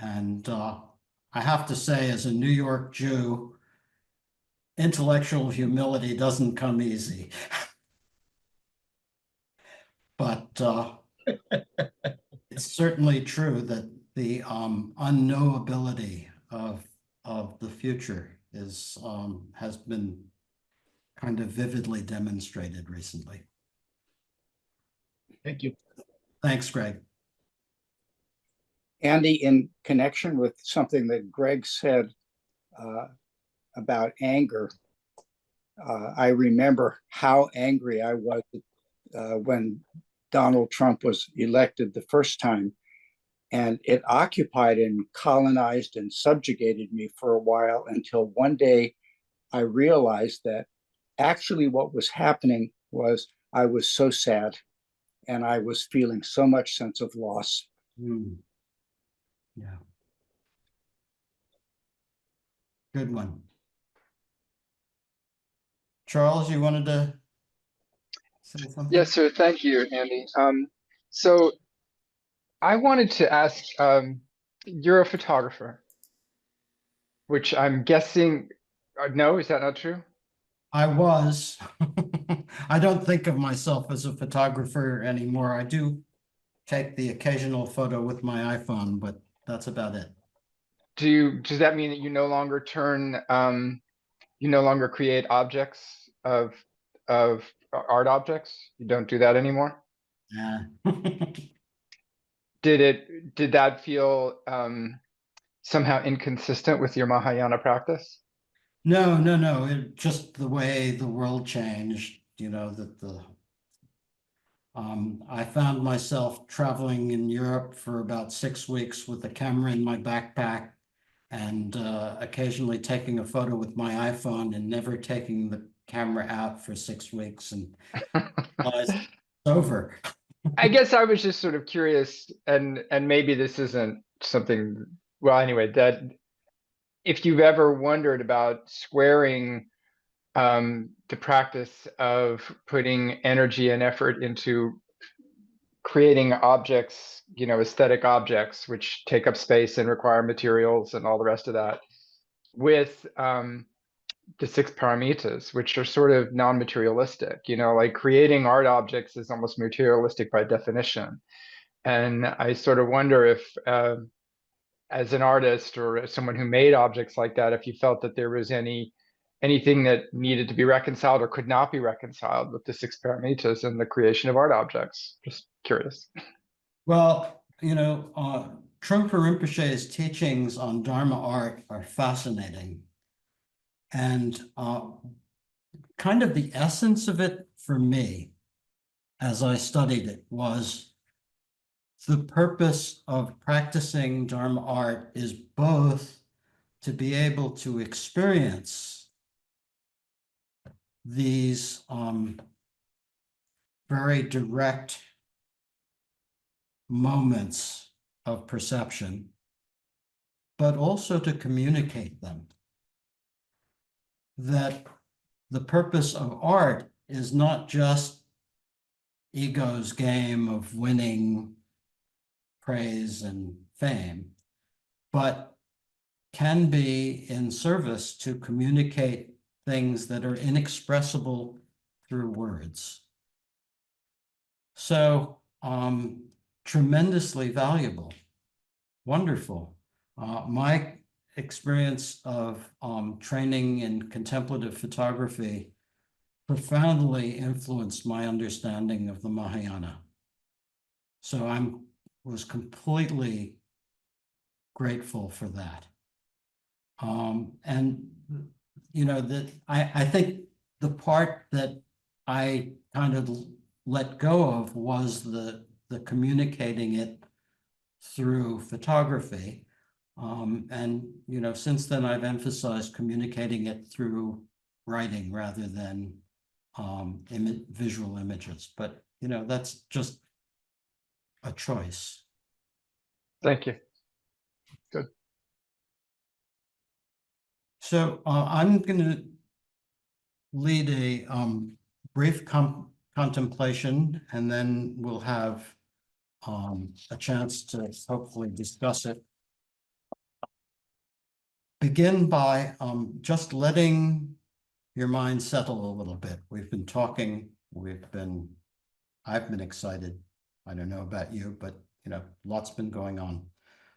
And I have to say, as a New York Jew, intellectual humility doesn't come easy. But it's certainly true that the unknowability of the future is has been kind of vividly demonstrated recently. Thank you. Thanks, Greg. Andy, in connection with something that Greg said about anger, I remember how angry I was when Donald Trump was elected the first time. And it occupied and colonized and subjugated me for a while until one day I realized that actually what was happening was I was so sad and I was feeling so much sense of loss. Yeah. Good one. Charles, you wanted to say something? Yes, sir. Thank you, Andy. So I wanted to ask, you're a photographer, which I'm guessing, no, is that not true? I was. I don't think of myself as a photographer anymore. I do take the occasional photo with my iPhone, but that's about it. Does that mean that you no longer you no longer create objects of art objects? You don't do that anymore? Yeah. Did that feel somehow inconsistent with your Mahayana practice? No, no, no. It just the way the world changed, that I found myself traveling in Europe for about 6 weeks with a camera in my backpack and occasionally taking a photo with my iPhone and never taking the camera out for 6 weeks and realized it's over. I guess I was just sort of curious, and maybe this isn't something, well, anyway, that if you've ever wondered about squaring the practice of putting energy and effort into creating objects, aesthetic objects, which take up space and require materials and all the rest of that, with the six paramitas, which are sort of non-materialistic, like creating art objects is almost materialistic by definition. And I sort of wonder if, as an artist or as someone who made objects like that, if you felt that there was anything that needed to be reconciled or could not be reconciled with the six paramitas and the creation of art objects. Just curious. Well, Trungpa Rinpoche's teachings on Dharma art are fascinating. And kind of the essence of it for me, as I studied it, was the purpose of practicing Dharma art is both to be able to experience these very direct moments of perception, but also to communicate them. That the purpose of art is not just ego's game of winning praise and fame, but can be in service to communicate things that are inexpressible through words. So tremendously valuable, wonderful. My experience of training in contemplative photography profoundly influenced my understanding of the Mahayana. So I was completely grateful for that. And that I think the part that I kind of let go of was the communicating it through photography. And since then I've emphasized communicating it through writing rather than visual images. But that's just a choice. Thank you. Good. So I'm going to lead a brief contemplation, and then we'll have a chance to hopefully discuss it. Begin by just letting your mind settle a little bit. We've been talking, I've been excited. I don't know about you, but lots been going on.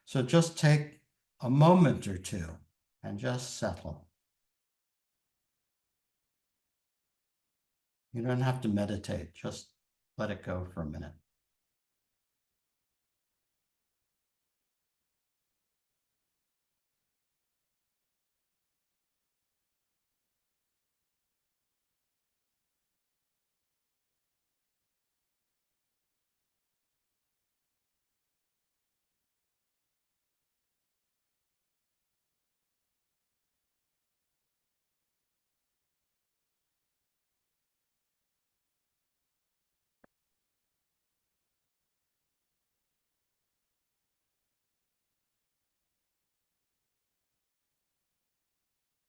So just take a moment or two and just settle. You don't have to meditate, just let it go for a minute.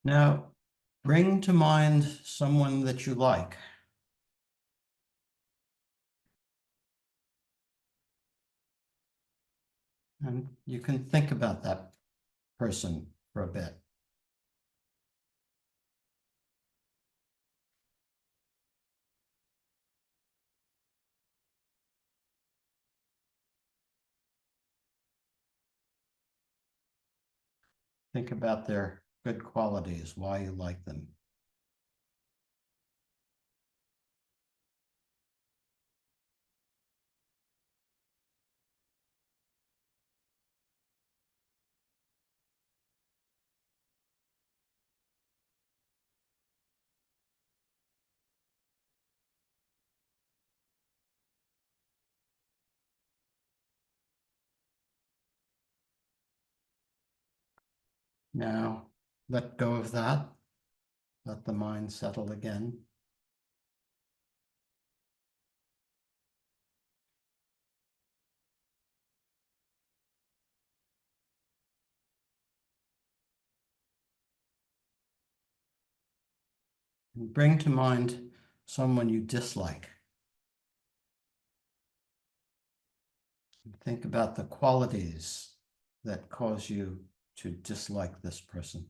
Now, bring to mind someone that you like. And you can think about that person for a bit. Think about their good qualities, why you like them. Now, let go of that. Let the mind settle again. And bring to mind someone you dislike. Think about the qualities that cause you to dislike this person.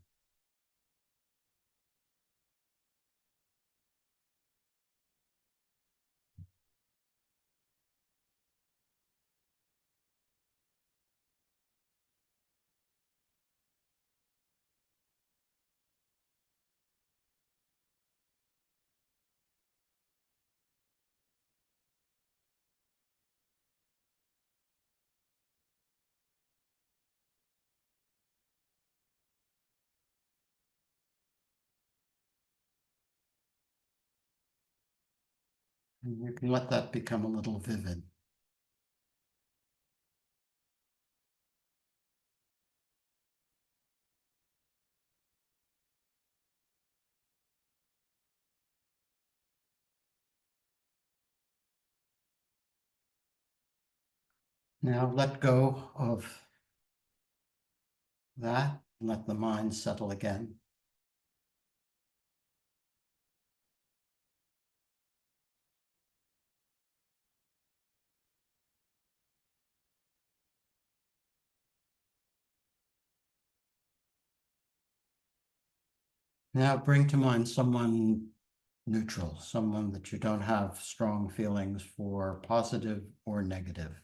And you can let that become a little vivid. Now let go of that and let the mind settle again. Now bring to mind someone neutral, someone that you don't have strong feelings for, positive or negative.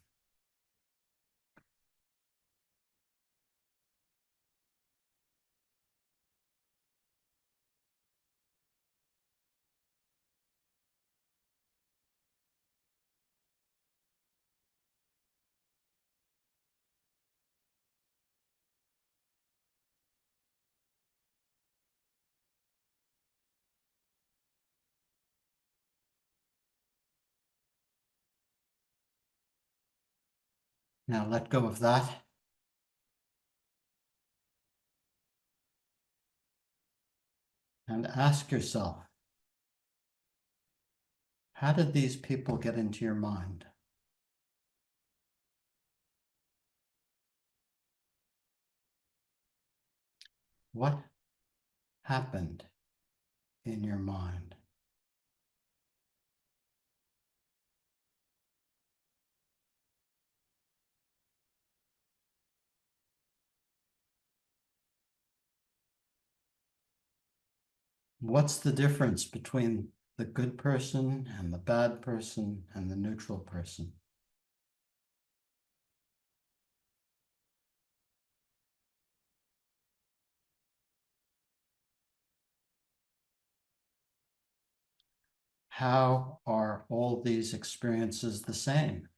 Now let go of that. And ask yourself, how did these people get into your mind? What happened in your mind? What's the difference between the good person and the bad person and the neutral person? How are all these experiences the same?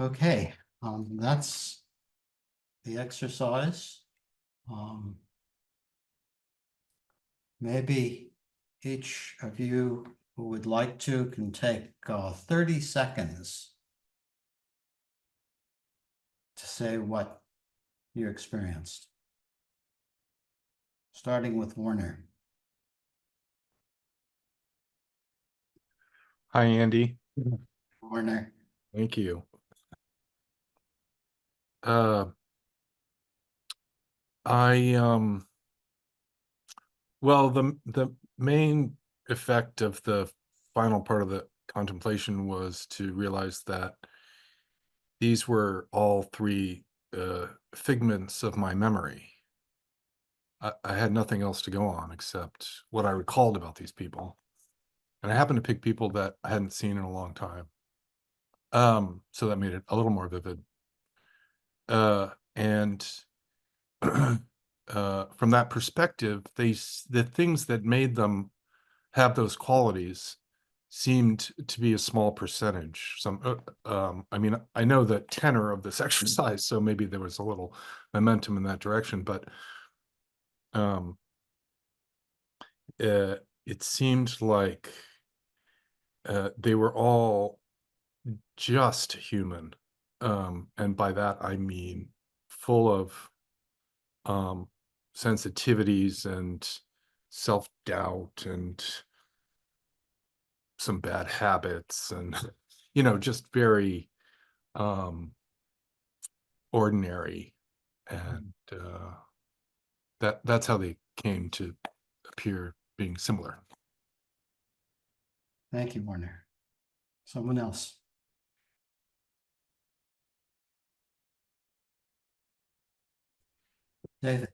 Okay, that's the exercise. Maybe each of you who would like to can take 30 seconds to say what you experienced. Starting with Warner. Hi, Andy. Warner. Thank you. Uh, I well, the main effect of the final part of the contemplation was to realize that these were all three figments of my memory. I had nothing else to go on except what I recalled about these people. And I happened to pick people that I hadn't seen in a long time. So that made it a little more vivid. And from that perspective, the things that made them have those qualities seemed to be a small percentage. I mean, I know the tenor of this exercise, so maybe there was a little momentum in that direction, but um, it seemed like they were all just human. And by that, I mean full of um, sensitivities and self-doubt and some bad habits and, just very ordinary. And that's how they came to appear being similar. Thank you, Warner. Someone else. David.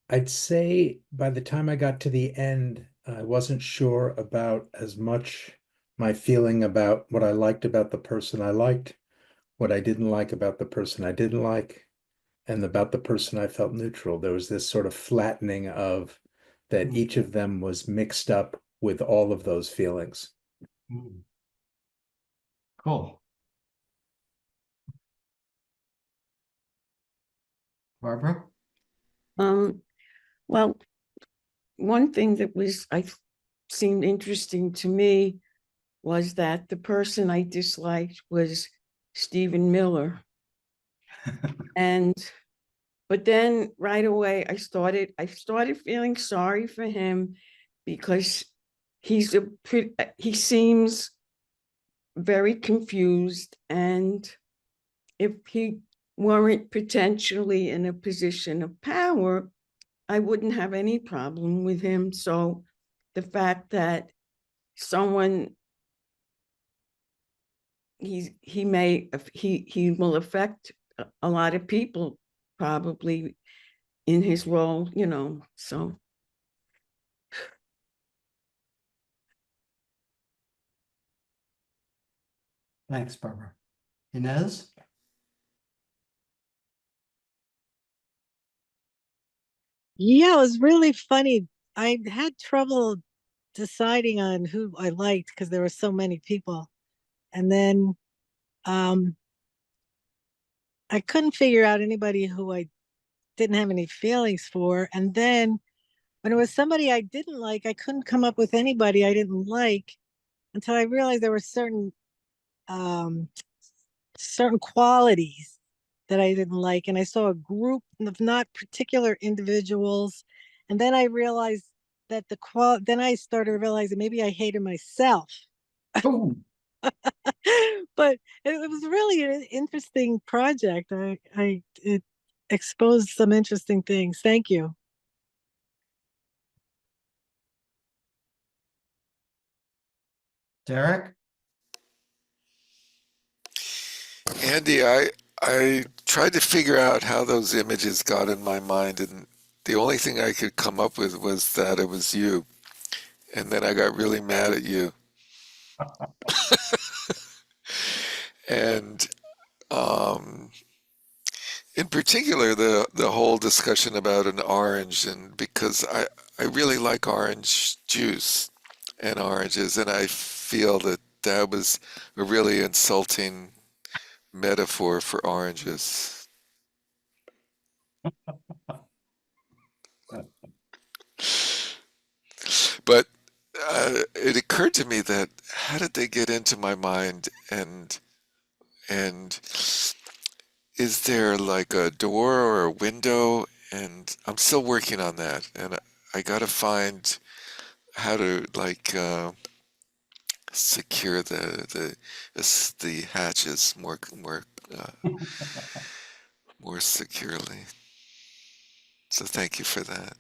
I'd say by the time I got to the end, I wasn't sure about as much my feeling about what I liked about the person I liked, what I didn't like about the person I didn't like, and about the person I felt neutral. There was this sort of flattening of that each of them was mixed up with all of those feelings. Cool. Barbara? Well, one thing that seemed interesting to me was that the person I disliked was Stephen Miller. But then right away I started feeling sorry for him because he seems very confused, and if he weren't potentially in a position of power, I wouldn't have any problem with him. So the fact that someone he will affect a lot of people probably in his role, so. Thanks, Barbara. Inez? Yeah, it was really funny. I had trouble deciding on who I liked because there were so many people. And then I couldn't figure out anybody who I didn't have any feelings for. And then when it was somebody I didn't like, I couldn't come up with anybody I didn't like until I realized there were certain qualities that I didn't like. And I saw a group of not particular individuals. And then I realized that then I started realizing maybe I hated myself. Oh. But it was really an interesting project. It exposed some interesting things. Thank you. Derek? Andy, I tried to figure out how those images got in my mind, and the only thing I could come up with was that it was you. And then I got really mad at you. And in particular, the whole discussion about an orange, and because I really like orange juice and oranges, and I feel that that was a really insulting metaphor for oranges. But it occurred to me that how did they get into my mind, and is there like a door or a window? And I'm still working on that, and I gotta find how to like secure the hatches more more securely. So thank you for that.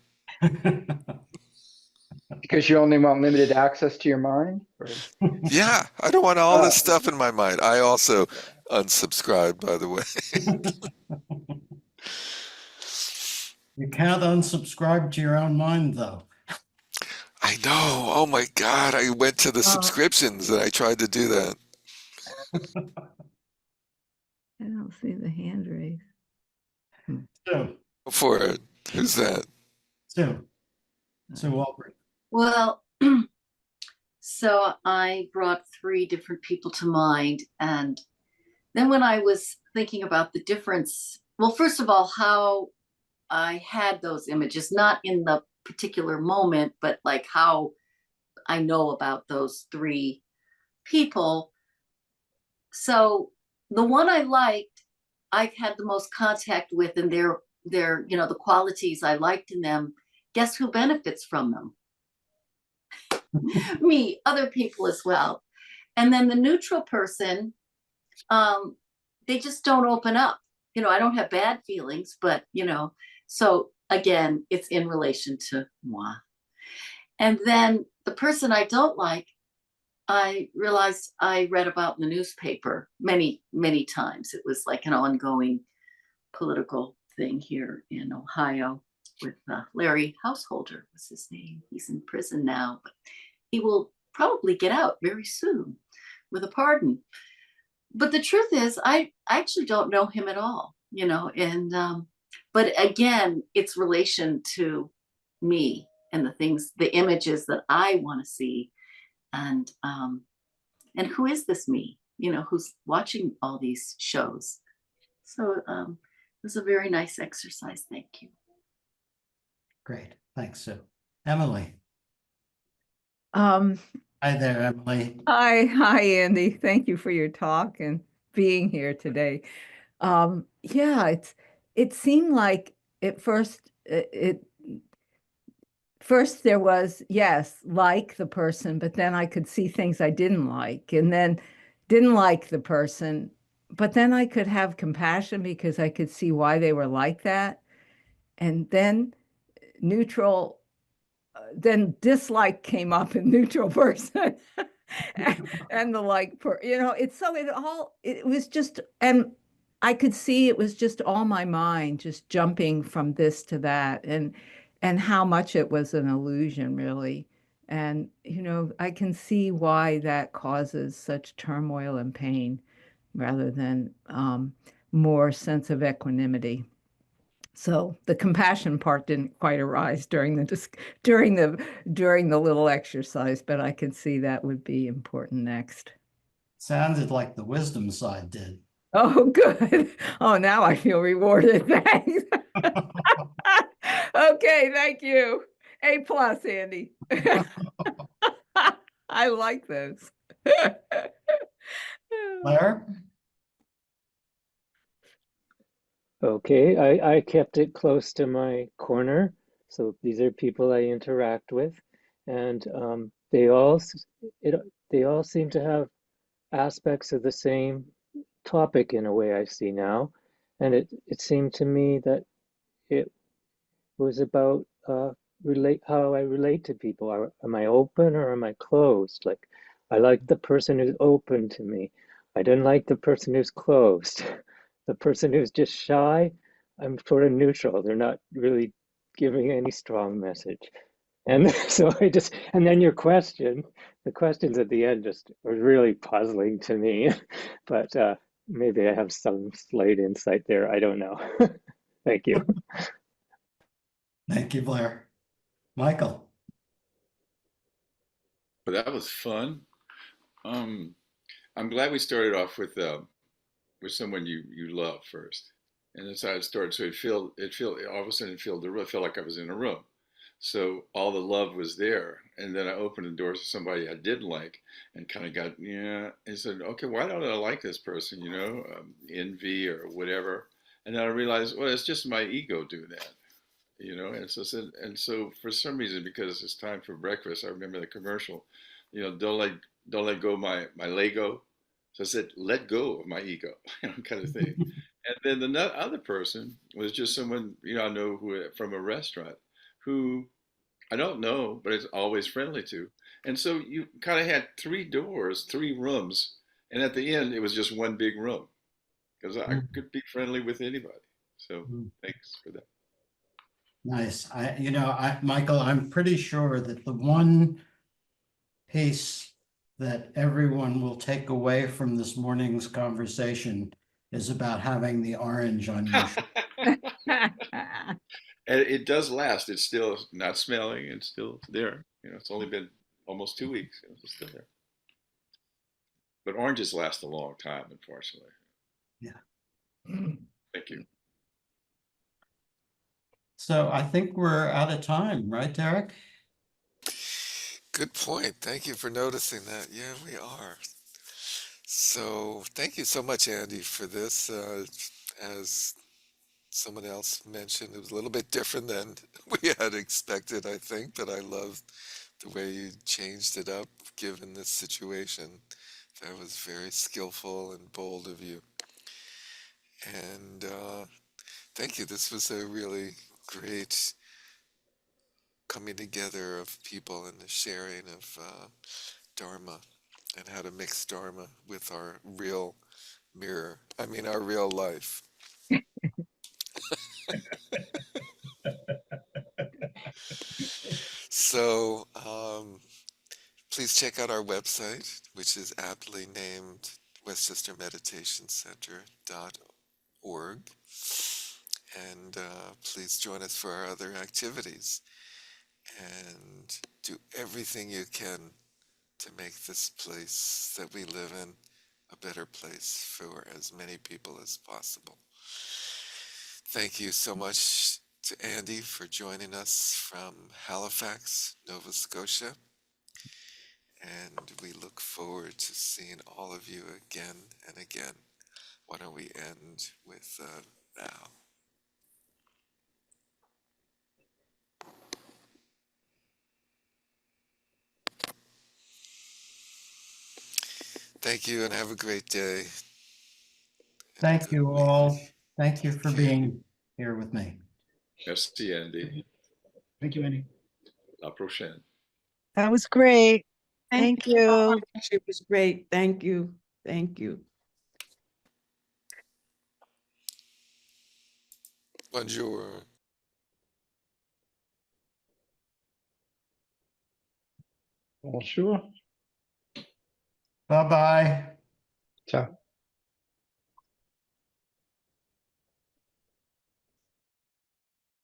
Because you only want limited access to your mind? Or... Yeah, I don't want all this Oh. stuff in my mind. I also unsubscribed, by the way. You can't unsubscribe to your own mind, though. I know. Oh my God. I went to the subscriptions and I tried to do that. I don't see the hand raised. Sue, Go for it. Who's that? Sue Albrecht. Well, so I brought three different people to mind. And then when I was thinking about the difference, well, first of all, how I had those images, not in the particular moment, but like how I know about those three people. So the one I liked, I've had the most contact with, and they're the qualities I liked in them. Guess who benefits from them? Me, other people as well. And then the neutral person, they just don't open up. I don't have bad feelings, but so again, it's in relation to moi. And then the person I don't like, I realized I read about in the newspaper many, many times. It was like an ongoing political thing here in Ohio with Larry Householder was his name. He's in prison now, but he will probably get out very soon with a pardon. But the truth is, I actually don't know him at all, but again, it's relation to me and the things, the images that I want to see. And who is this me, who's watching all these shows? So it was a very nice exercise. Thank you. Great. Thanks, Sue. Emily. Um, Hi there, Emily. Hi, Andy. Thank you for your talk and being here today. Yeah, it seemed like at first first there was, yes, like the person, but then I could see things I didn't like, and then didn't like the person, but then I could have compassion because I could see why they were like that. And then neutral, then dislike came up in neutral person. And the like, it was just, and I could see it was just all my mind just jumping from this to that, and how much it was an illusion, really. And I can see why that causes such turmoil and pain rather than more sense of equanimity. So the compassion part didn't quite arise during the little exercise, but I can see that would be important next. Sounded like the wisdom side did. Oh, good. Oh, now I feel rewarded. Thanks. Okay, thank you. A+, Andy. I like those. Claire? Okay, I kept it close to my corner. So these are people I interact with, and they all seem to have aspects of the same topic in a way I see now. And it seemed to me that it was about how I relate to people. Am I open or am I closed? Like, I like the person who's open to me. I didn't like the person who's closed. The person who's just shy, I'm sort of neutral. They're not really giving any strong message. And so and then the questions at the end just were really puzzling to me. But maybe I have some slight insight there. I don't know. Thank you. Thank you, Blair. Michael. But that was fun. I'm glad we started off with someone you love first, and that's how it started. So it all of a sudden it felt like I was in a room. So all the love was there, and then I opened the doors to somebody I didn't like, and kind of got and said, okay, why don't I like this person? Envy or whatever, and then I realized, well, it's just my ego doing that. And so for some reason, because it's time for breakfast, I remember the commercial, don't let go my Lego. So I said, let go of my ego, kind of thing. And then the other person was just someone, I know who from a restaurant who I don't know, but it's always friendly to. And so you kind of had three doors, three rooms, and at the end it was just one big room because I could be friendly with anybody. So thanks for that. Nice. Michael, I'm pretty sure that the one piece that everyone will take away from this morning's conversation is about having the orange on your shirt. And it does last. It's still not smelling and still there. It's only been almost 2 weeks. It's still there. But oranges last a long time, unfortunately. Yeah. Thank you. So I think we're out of time, right, Derek? Good point. Thank you for noticing that. Yeah, we are. So thank you so much, Andy, for this. As someone else mentioned, it was a little bit different than we had expected, I think, but I love the way you changed it up given this situation. That was very skillful and bold of you. And thank you. This was a really great coming together of people and the sharing of Dharma and how to mix Dharma with our real mirror. I mean, our real life. So please check out our website, which is aptly named westchestermeditationcenter.org. And please join us for our other activities and do everything you can to make this place that we live in a better place for as many people as possible. Thank you so much to Andy for joining us from Halifax, Nova Scotia. And we look forward to seeing all of you again and again. Why don't we end with now? Thank you and have a great day. Thank you all. Thank you for being here with me. Merci, Andy. Thank you, Andy. La prochaine. That was great. Thank you. It was great. Thank you. Thank you. Bonjour. Bonjour. Bye-bye. Ciao.